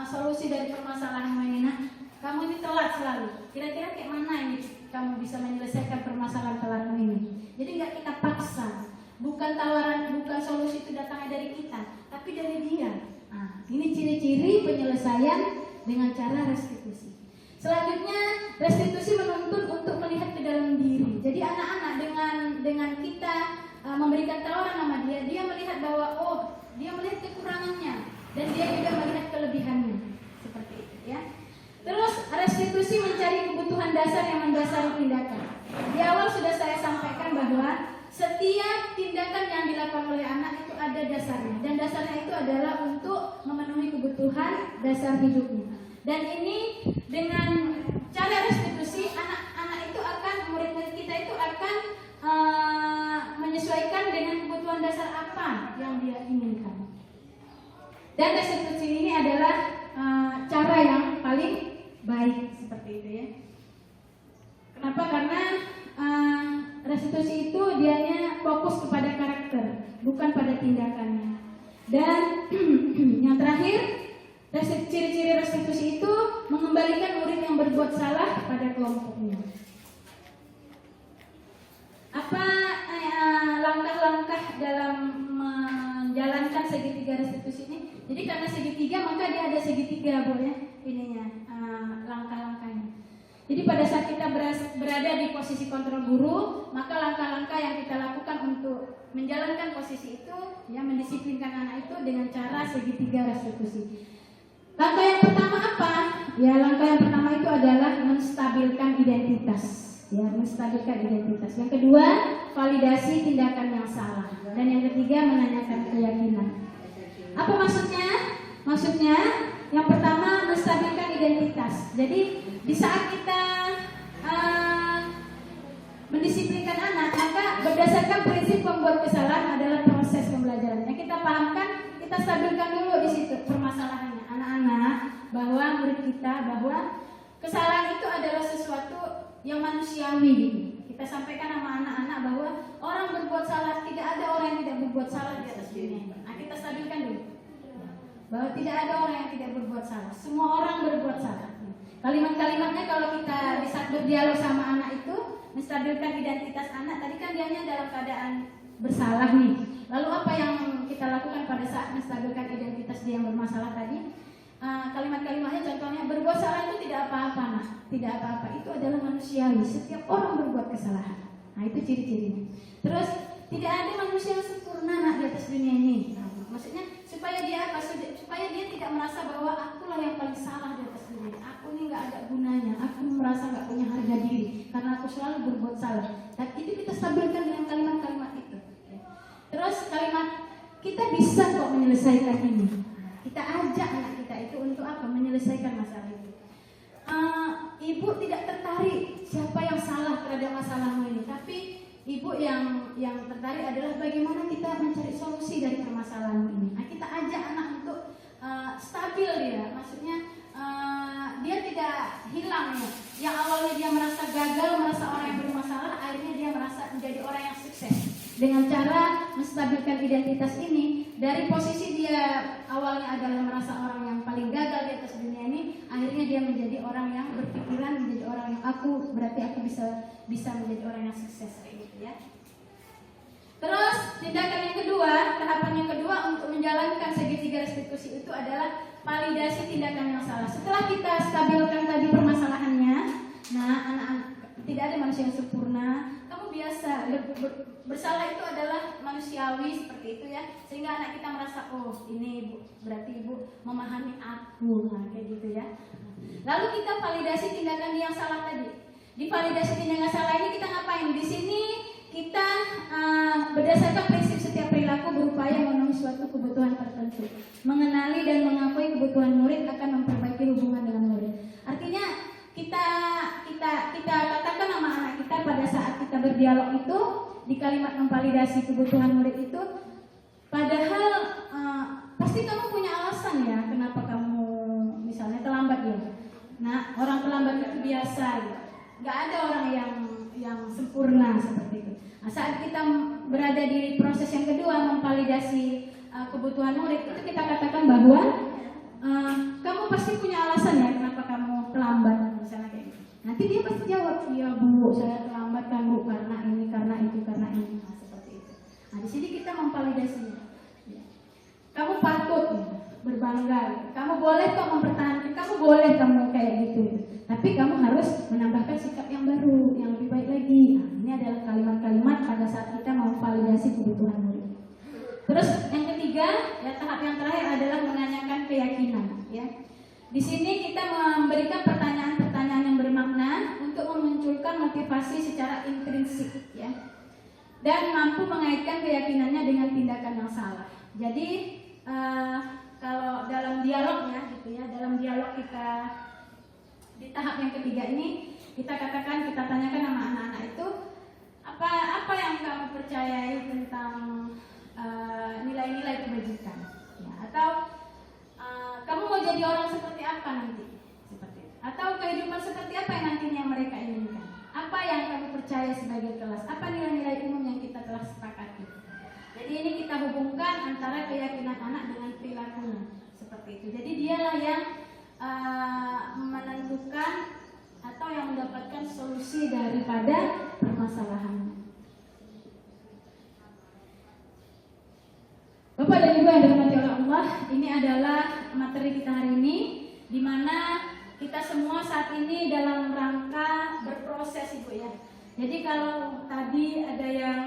solusi dari permasalahan ini? Nah, kamu ini telat selalu. Kira-kira kayak mana ini kamu bisa menyelesaikan permasalahan telatmu ini? Jadi nggak kita paksa. Bukan tawaran, bukan solusi itu datangnya dari kita, tapi dari dia. Nah, ini ciri-ciri penyelesaian dengan cara restitusi. Selanjutnya, restitusi menuntut untuk melihat ke dalam diri. Jadi anak-anak dengan kita memberikan tawaran sama dia, dia melihat bahwa dia melihat kekurangannya dan dia juga melihat kelebihannya. Seperti itu, ya. Terus restitusi mencari kebutuhan dasar yang mendasari tindakan. Di awal sudah saya sampaikan bahwa setiap tindakan yang dilakukan oleh anak itu ada dasarnya, dan dasarnya itu adalah untuk memenuhi kebutuhan dasar hidupnya. Dan ini dengan cara restitusi, anak-anak itu akan, murid-murid kita itu akan menyesuaikan dengan kebutuhan dasar apa yang dia inginkan. Dan restitusi ini adalah cara yang paling baik, seperti itu, ya. Kenapa? Karena restitusi itu dianya fokus kepada karakter, bukan pada tindakannya. Dan yang terakhir, ciri-ciri restitusi itu mengembalikan murid yang berbuat salah pada kelompoknya. Apa langkah-langkah dalam menjalankan segitiga restitusi ini? Jadi karena segitiga, maka dia ada segitiga, Bu, ya, langkah-langkahnya. Jadi pada saat kita berada di posisi kontrol guru, maka langkah-langkah yang kita lakukan untuk menjalankan posisi itu, ya, mendisiplinkan anak itu dengan cara segitiga restitusi. Langkah yang pertama apa? Ya, langkah yang pertama itu adalah menstabilkan identitas. Ya, menstabilkan identitas. Yang kedua, validasi tindakan yang salah. Dan yang ketiga, menanyakan keyakinan. Apa maksudnya? Maksudnya, yang pertama, menstabilkan identitas. Jadi di saat kita mendisiplinkan anak, maka berdasarkan prinsip pembuat kesalahan adalah proses pembelajaran. Yang kita pahamkan, kita stabilkan dulu di situ permasalahannya, anak-anak, bahwa murid kita, bahwa kesalahan itu adalah sesuatu yang manusiawi gitu. Kita sampaikan sama anak-anak bahwa orang berbuat salah, tidak ada orang yang tidak berbuat salah di atas dunia. Nah, kita stabilkan dulu bahwa tidak ada orang yang tidak berbuat salah. Semua orang berbuat salah. Kalimat-kalimatnya kalau kita bisa berdialog sama anak itu, menstabilkan identitas anak. Tadi kan dianya dalam keadaan bersalah nih. Lalu apa yang kita lakukan pada saat menstabilkan identitas dia yang bermasalah tadi? Kalimat-kalimatnya contohnya, berbuat salah itu tidak apa-apa, nah, tidak apa-apa, itu adalah manusiawi. Setiap orang berbuat kesalahan. Nah, itu ciri-cirinya. Terus tidak ada manusia yang sempurna, nah, di atas dunia ini. Nah, maksudnya supaya dia apa? Supaya dia tidak merasa bahwa akulah yang paling salah di atas dunia. Aku ini nggak ada gunanya. Aku merasa nggak punya harga diri karena aku selalu berbuat salah. Dan itu kita stabilkan dengan kalimat-kalimat itu. Terus kalimat, kita bisa kok menyelesaikan ini. Kita ajak anak kita itu untuk apa? Menyelesaikan masalah itu. Ibu tidak tertarik siapa yang salah terhadap masalahmu ini, tapi ibu yang tertarik adalah bagaimana kita mencari solusi dari permasalahan ini. Nah, kita ajak anak untuk stabil dia, maksudnya dia tidak hilang ya. Yang awalnya dia merasa gagal, merasa orang yang bermasalah, akhirnya dia merasa menjadi orang yang sukses. Dengan cara menstabilkan identitas ini, dari posisi dia awalnya adalah merasa orang yang paling gagal di atas dunia ini, akhirnya dia menjadi orang yang berpikiran, menjadi orang yang berarti aku bisa menjadi orang yang sukses kayak gitu, ya. Terus tindakan yang kedua, tahapan yang kedua untuk menjalankan segitiga restitusi itu adalah validasi tindakan yang salah. Setelah kita stabilkan tadi permasalahannya, nah, anak-anak tidak ada manusia yang sempurna. Kamu biasa bersalah itu adalah manusiawi seperti itu, ya, sehingga anak kita merasa, oh ini ibu, berarti ibu memahami aku, nah, kayak gitu, ya. Lalu kita validasi tindakan yang salah tadi. Di validasi tindakan salah ini kita ngapain? Di sini kita berdasarkan prinsip setiap perilaku berupaya memenuhi suatu kebutuhan tertentu. itu. Mengenali dan mengakui kebutuhan murid akan memperbaiki hubungan dengan murid. Artinya kita katakan sama anak kita pada saat kita berdialog itu di kalimat memvalidasi kebutuhan murid itu, padahal pasti kamu punya alasan ya kenapa kamu misalnya terlambat ya. Nah, orang terlambat itu biasa ya. Nggak ada orang yang sempurna seperti itu. Nah, saat kita berada di proses yang kedua memvalidasi kebutuhan murid itu kita katakan bahwa kamu pasti punya alasan ya kenapa kamu terlambat misalnya kayak gitu. Nanti dia pasti jawab, iya Bu, saya terlambat kan Bu karena ini, karena itu, karena ini. Nah, seperti itu. Nah, di sini kita memvalidasinya. Ya. Kamu patut ya, berbangga. Kamu boleh kok mempertahankan, kamu boleh kamu kayak gitu. Tapi kamu harus menambahkan sikap yang baru, yang lebih baik lagi. Nah, ini adalah kalimat-kalimat pada saat kita memvalidasi kebutuhan murid. Terus yang ketiga, ya, tahap yang terakhir adalah menanyakan keyakinan. Ya. Di sini kita memberikan pertanyaan-pertanyaan yang bermakna untuk memunculkan motivasi secara intrinsik, ya, dan mampu mengaitkan keyakinannya dengan tindakan yang salah. Jadi kalau dalam dialognya, gitu ya, dalam dialog kita di tahap yang ketiga ini, kita katakan, kita tanyakan sama anak-anak itu apa yang kamu percayai tentang nilai-nilai kebajikan, ya, atau kamu mau jadi orang seperti apa nanti, seperti itu. Atau kehidupan seperti apa yang nantinya mereka inginkan, apa yang kamu percaya sebagai kelas, apa nilai-nilai umum yang kita telah sepakati. Jadi ini kita hubungkan antara keyakinan anak dengan perilakunya, seperti itu. Jadi dialah yang menentukan atau yang mendapatkan solusi daripada permasalahan. Bapak dan Ibu yang dirahmati oleh Allah, ini adalah materi kita hari ini, di mana kita semua saat ini dalam rangka berproses, Ibu ya. Jadi kalau tadi ada yang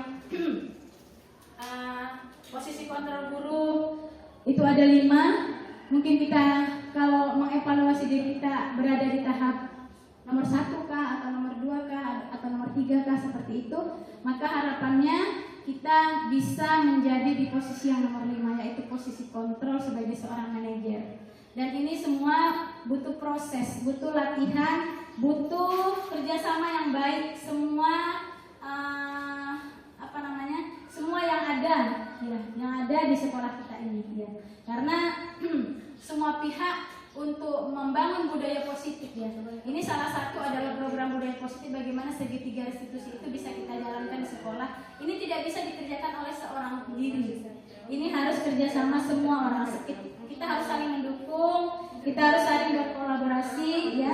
posisi kontrol guru itu ada 5, mungkin kita kalau mengevaluasi diri kita berada di tahap nomor 1 kah, atau nomor 2 kah, atau nomor 3 kah, seperti itu, maka harapannya kita bisa menjadi di posisi yang nomor 5, yaitu posisi kontrol sebagai seorang manajer. Dan ini semua butuh proses, butuh latihan, butuh kerjasama yang baik, semua semua yang ada, ya, yang ada di sekolah kita ini, ya. Karena semua pihak untuk membangun budaya positif, ya. Ini salah satu adalah program budaya positif, bagaimana segitiga restitusi itu bisa kita jalankan di sekolah. Ini tidak bisa dikerjakan oleh seorang diri. Ini harus kerjasama semua orang. Kita harus saling mendukung, kita harus saling berkolaborasi, ya.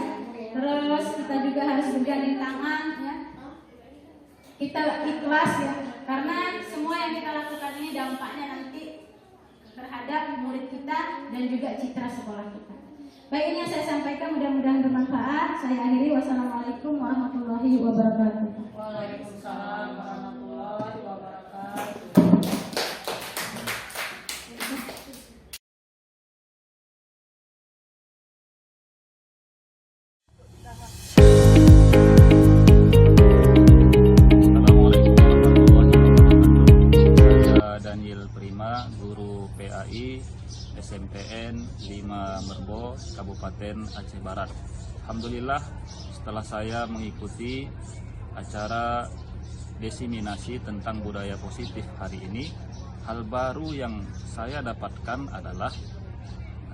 Terus kita juga harus bergandeng tangan, ya. Kita ikhlas, ya. Karena semua yang kita lakukan ini dampaknya nanti terhadap murid kita dan juga citra sekolah kita. Baik, ini yang saya sampaikan, mudah-mudahan bermanfaat. Saya akhiri, wassalamualaikum warahmatullahi wabarakatuh. Waalaikumsalam warahmatullahi wabarakatuh. Guru PAI SMPN 5 Merbo, Kabupaten Aceh Barat. Alhamdulillah, setelah saya mengikuti acara diseminasi tentang budaya positif hari ini, hal baru yang saya dapatkan adalah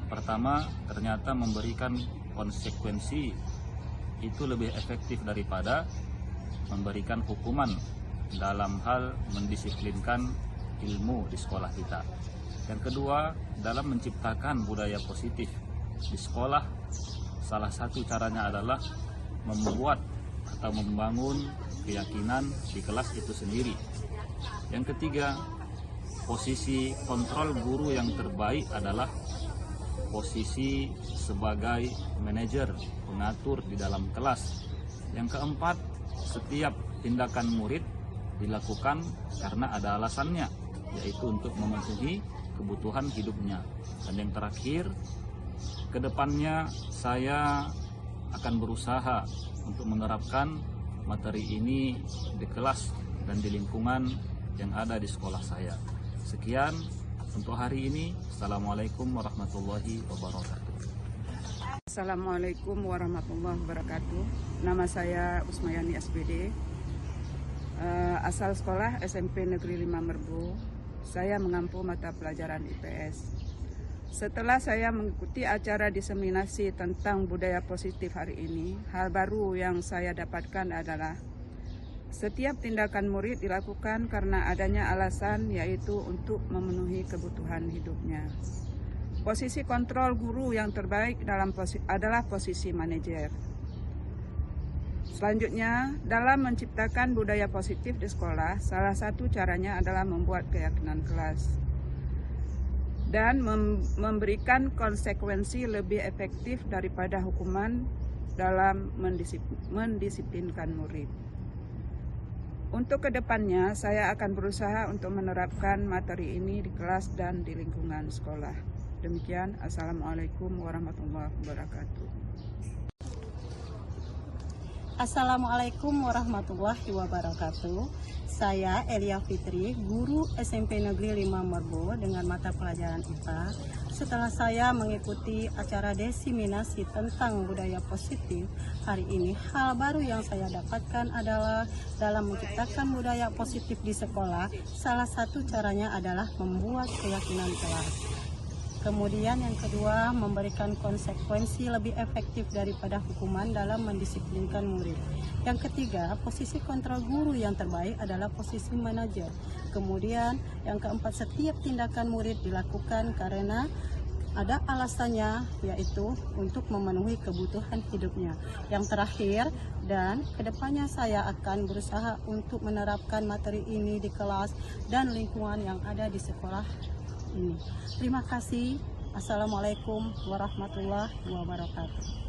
pertama, ternyata memberikan konsekuensi itu lebih efektif daripada memberikan hukuman dalam hal mendisiplinkan ilmu di sekolah kita. Yang kedua, dalam menciptakan budaya positif di sekolah, salah satu caranya adalah membuat atau membangun keyakinan di kelas itu sendiri. Yang ketiga, posisi kontrol guru yang terbaik adalah posisi sebagai manajer, pengatur di dalam kelas. Yang keempat, setiap tindakan murid dilakukan karena ada alasannya, yaitu untuk memenuhi kebutuhan hidupnya. Dan yang terakhir, kedepannya saya akan berusaha untuk menerapkan materi ini di kelas dan di lingkungan yang ada di sekolah saya. Sekian, Untuk hari ini, Assalamualaikum warahmatullahi wabarakatuh. Assalamualaikum warahmatullahi wabarakatuh. Nama saya Usmayani SPD, asal sekolah SMP Negeri 5 Merbu. Saya mengampu mata pelajaran IPS. Setelah saya mengikuti acara diseminasi tentang budaya positif hari ini, hal baru yang saya dapatkan adalah setiap tindakan murid dilakukan karena adanya alasan, yaitu untuk memenuhi kebutuhan hidupnya. Posisi kontrol guru yang terbaik adalah posisi manajer. Selanjutnya, dalam menciptakan budaya positif di sekolah, salah satu caranya adalah membuat keyakinan kelas dan memberikan konsekuensi lebih efektif daripada hukuman dalam mendisiplinkan murid. Untuk kedepannya, saya akan berusaha untuk menerapkan materi ini di kelas dan di lingkungan sekolah. Demikian, Assalamualaikum warahmatullahi wabarakatuh. Assalamualaikum warahmatullahi wabarakatuh. Saya Elia Fitri, guru SMP Negeri 5 Merbu dengan mata pelajaran IPA. Setelah saya mengikuti acara diseminasi tentang budaya positif, hari ini hal baru yang saya dapatkan adalah dalam menciptakan budaya positif di sekolah, salah satu caranya adalah membuat keyakinan kelas. Kemudian yang kedua, memberikan konsekuensi lebih efektif daripada hukuman dalam mendisiplinkan murid. Yang ketiga, posisi kontrol guru yang terbaik adalah posisi manajer. Kemudian yang keempat, setiap tindakan murid dilakukan karena ada alasannya, yaitu untuk memenuhi kebutuhan hidupnya. Yang terakhir, dan kedepannya saya akan berusaha untuk menerapkan materi ini di kelas dan lingkungan yang ada di sekolah ini. Terima kasih. Assalamualaikum warahmatullahi wabarakatuh.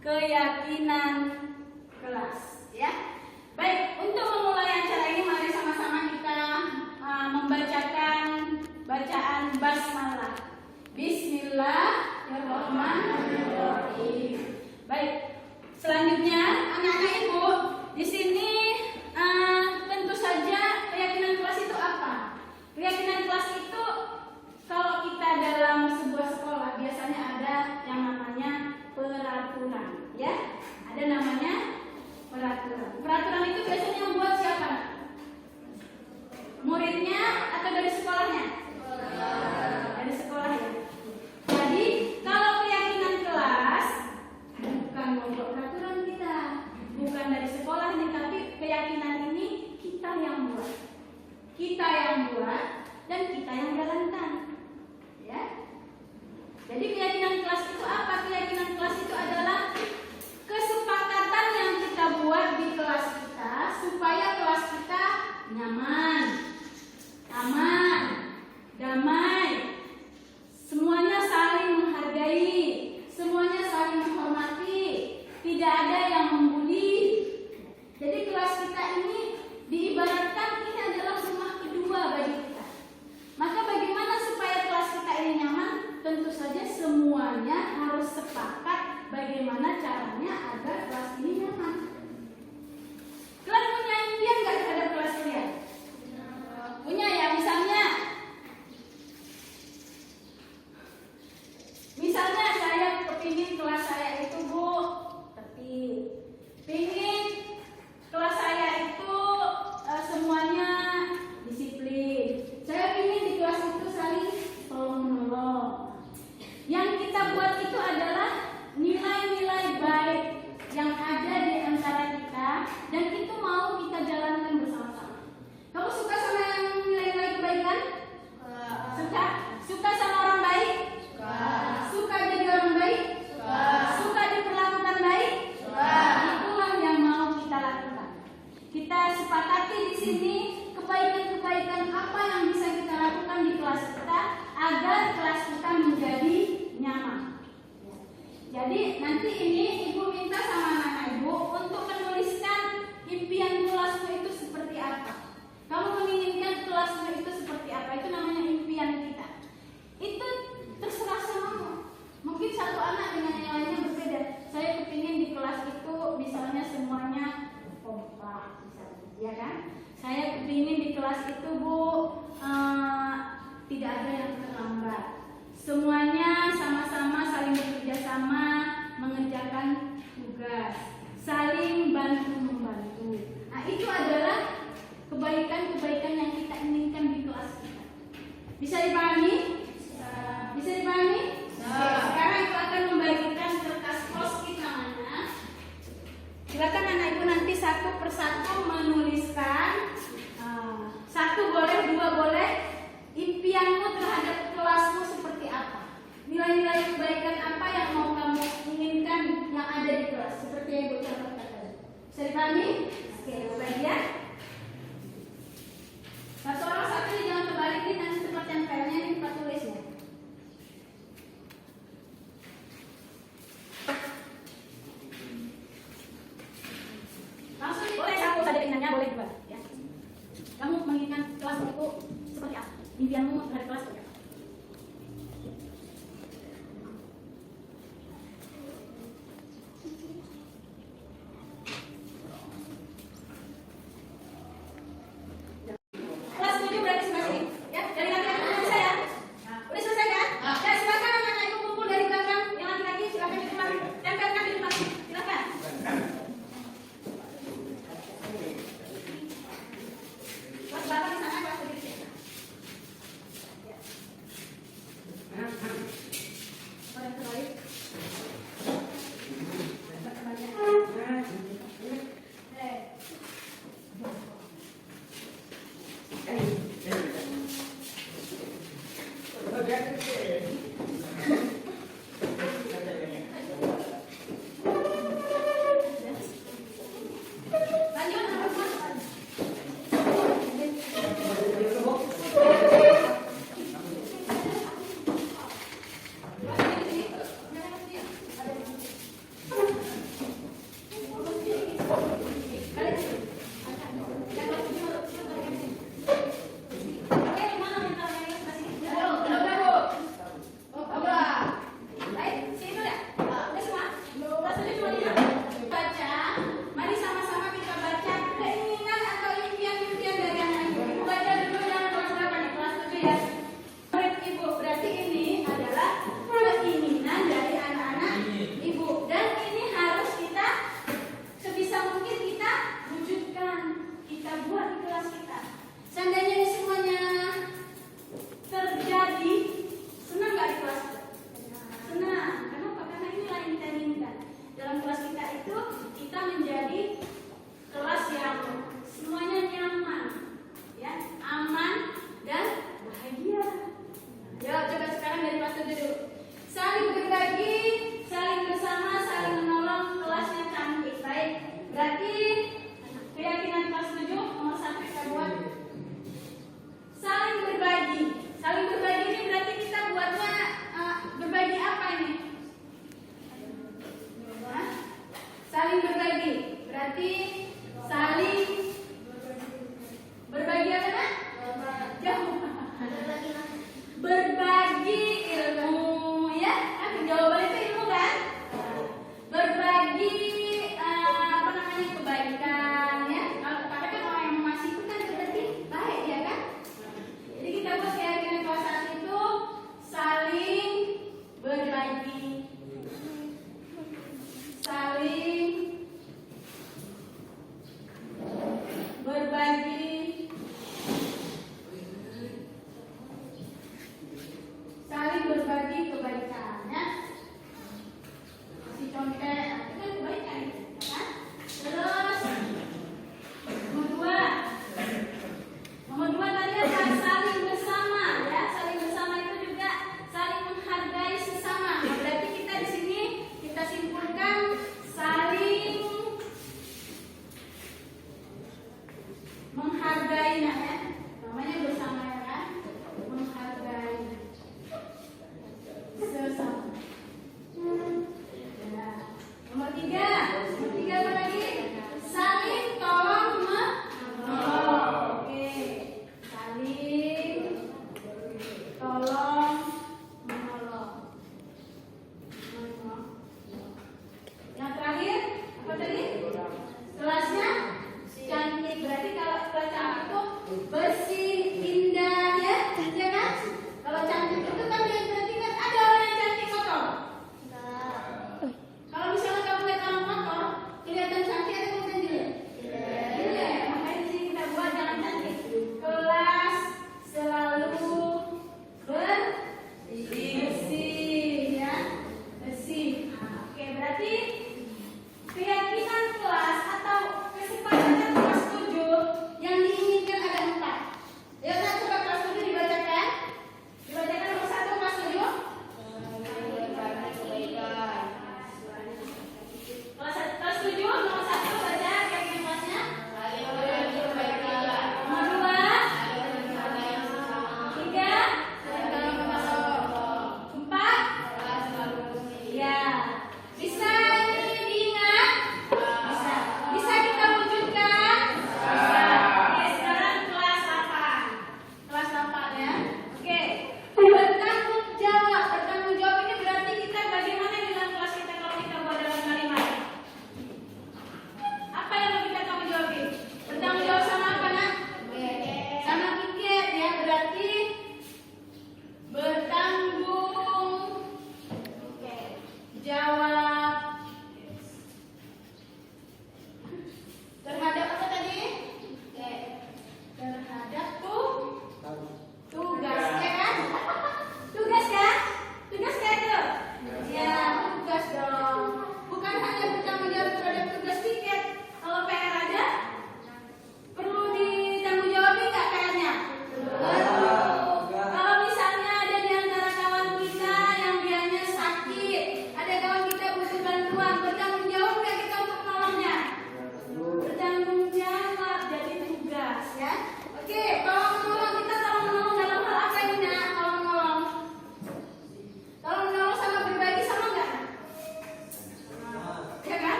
Keyakinan kelas, ya. Baik, untuk memulai acara ini mari sama-sama kita membacakan bacaan basmalah. Bismillahirrahmanirrahim. Baik, selanjutnya anak-anak ibu di sini tentu saja keyakinan kelas itu apa? Keyakinan kelas itu kalau kita dalam sebuah sekolah biasanya ada yang namanya peraturan, ya, ada namanya peraturan. Peraturan itu biasanya yang buat siapa? Muridnya atau dari sekolahnya? Dari sekolahnya. Jadi kalau keyakinan kelas bukan membuat peraturan kita, bukan dari sekolah ini, tapi keyakinan ini kita yang buat, dan kita yang jalankan, ya. Jadi keyakinan kelas itu apa? Keyakinan kelas itu adalah kesepakatan yang kita buat di kelas kita supaya kelas kita nyaman, aman, damai, semuanya saling menghargai, semuanya saling menghormati, tidak ada yang membuli. Jadi kelas kita ini diibaratkan ini adalah rumah kedua bagi kita. Maka bagaimana supaya kelas kita ini nyaman? Tentu saja semuanya harus sepakat bagaimana caranya agar kelas ini nyaman. Kalian punya impian nggak terhadap kelas kalian? Punya ya, misalnya saya kepingin kelas saya itu tertib, pingin kelas saya itu semuanya disiplin, saya pingin di kelas itu saling tolong menolong. Yang kita buat itu adalah nilai-nilai baik yang ada di antara kita, dan itu mau kita jalankan bersama-sama. Kamu suka sama yang nilai-nilai kebaikan? Suka? Suka sama orang baik? Suka jadi orang baik? Suka diperlakukan baik? Itulah yang mau kita lakukan. Kita sepakati di sini kebaikan-kebaikan apa yang bisa kita lakukan di kelas kita agar kelas kita Nah, itu adalah kebaikan-kebaikan yang kita inginkan di kelas kita. Bisa dipahami? Bisa dipahami? Sekarang Ibu akan membagikan kertas post-it namanya. Silakan anak Ibu nanti satu persatu menuliskan, satu boleh, dua boleh, impianmu terhadap kelasmu seperti apa. Nilai-nilai kebaikan apa yang mau kamu inginkan yang ada di kelas, seperti yang Ibu contohkan tadi. Bisa dipahami? Oke, bagian. Satu orang satu jangan terbalikin, nanti tempat tempelnya ini tempat tulis ya. Langsung boleh satu saja keinginannya, boleh dua ya. Kamu menginginkan kelas itu seperti apa? Impianmu terhadap kelas seperti apa? Kelas 7 berarti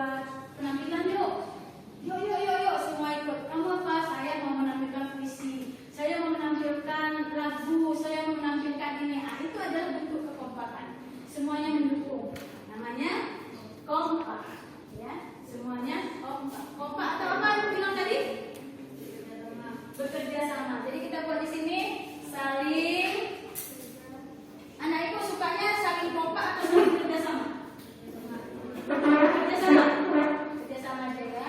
buat penampilan yuk. Yuk, semua ikut. Kamu apa? Saya mau menampilkan puisi, saya mau menampilkan lagu, saya mau menampilkan ini. Itu adalah bentuk kekompakan. Semuanya mendukung. Namanya kompak, ya. Semuanya kompak. Kompak atau apa yang bilang tadi? Bekerja sama. Jadi kita buat di sini saling. Anak ibu sukanya saling kompak atau saling bekerja sama? Bekerja sama. Bekerja sama aja ya.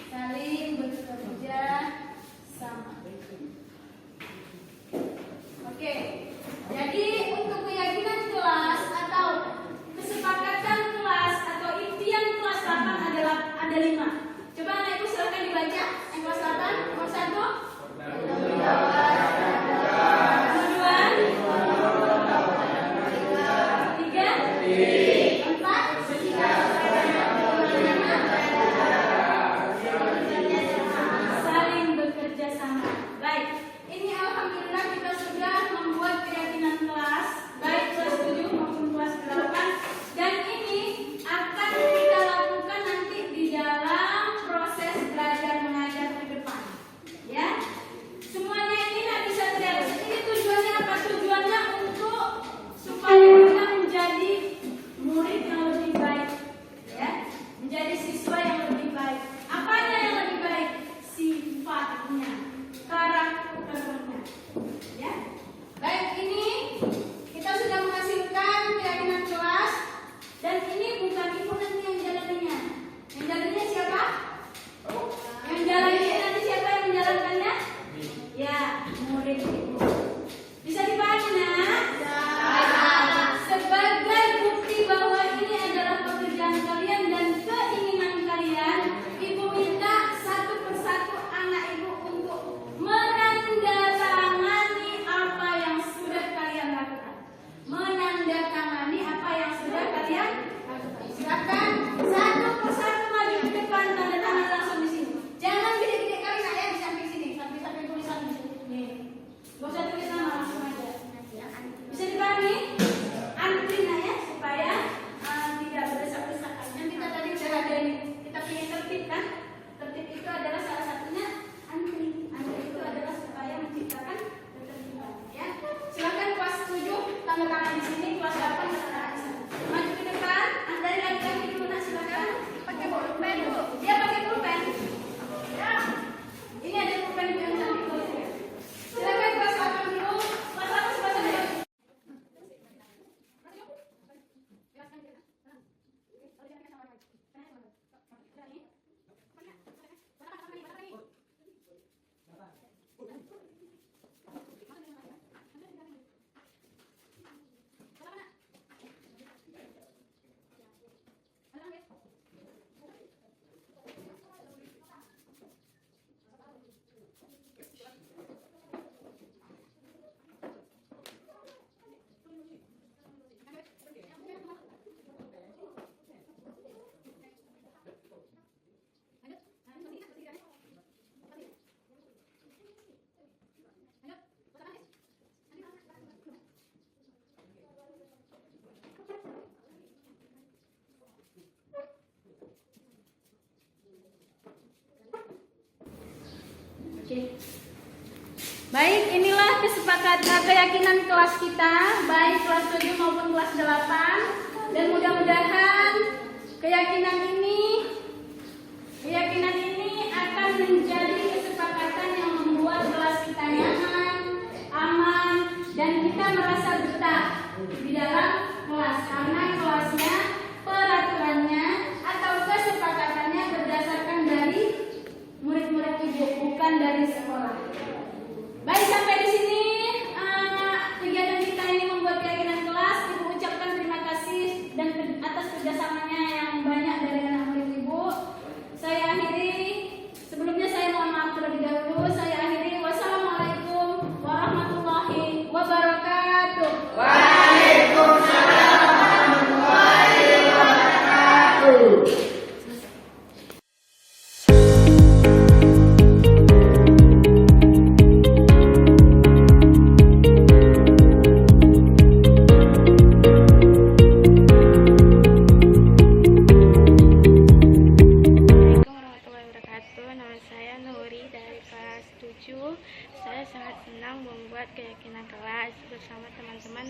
Saling bekerja sama. Oke. Jadi untuk keyakinan kelas atau kesepakatan kelas atau impian kelas 8 adalah ada 5. Coba anak ibu silakan dibaca. Yang kelas 8 nomor 1. Baik, inilah kesepakatan keyakinan kelas kita, baik kelas 7 maupun kelas 8. Dan mudah-mudahan keyakinan ini akan menjadi kesepakatan yang membuat kelas kita nyaman, aman, dan kita merasa betah di dalam kelas karena kelasnya, peraturannya atau kesepakatannya berdasarkan dari murid-murid ibu, bukan dari sekolah. Baik, sampai di sini kegiatan kita ini membuat keyakinan kelas. Ibu ucapkan terima kasih dan atas kerjasamanya yang banyak dari anak murid ibu. Saya akhiri, sebelumnya saya mohon maaf terlebih dahulu. Saya akhiri, wassalamualaikum warahmatullahi wabarakatuh. Waalaikumsalam warahmatullahi wabarakatuh.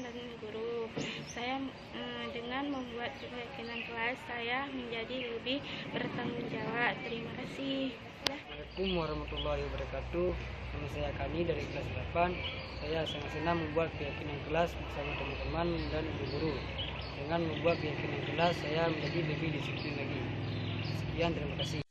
dan guru. Saya dengan membuat keyakinan kelas, saya menjadi lebih bertanggung jawab. Terima kasih. Assalamualaikum warahmatullahi wabarakatuh. Nama saya Kani dari kelas 8. Saya sangat senang membuat keyakinan kelas bersama teman-teman dan ibu guru. Dengan membuat keyakinan kelas, saya menjadi lebih disiplin lagi. Sekian, terima kasih.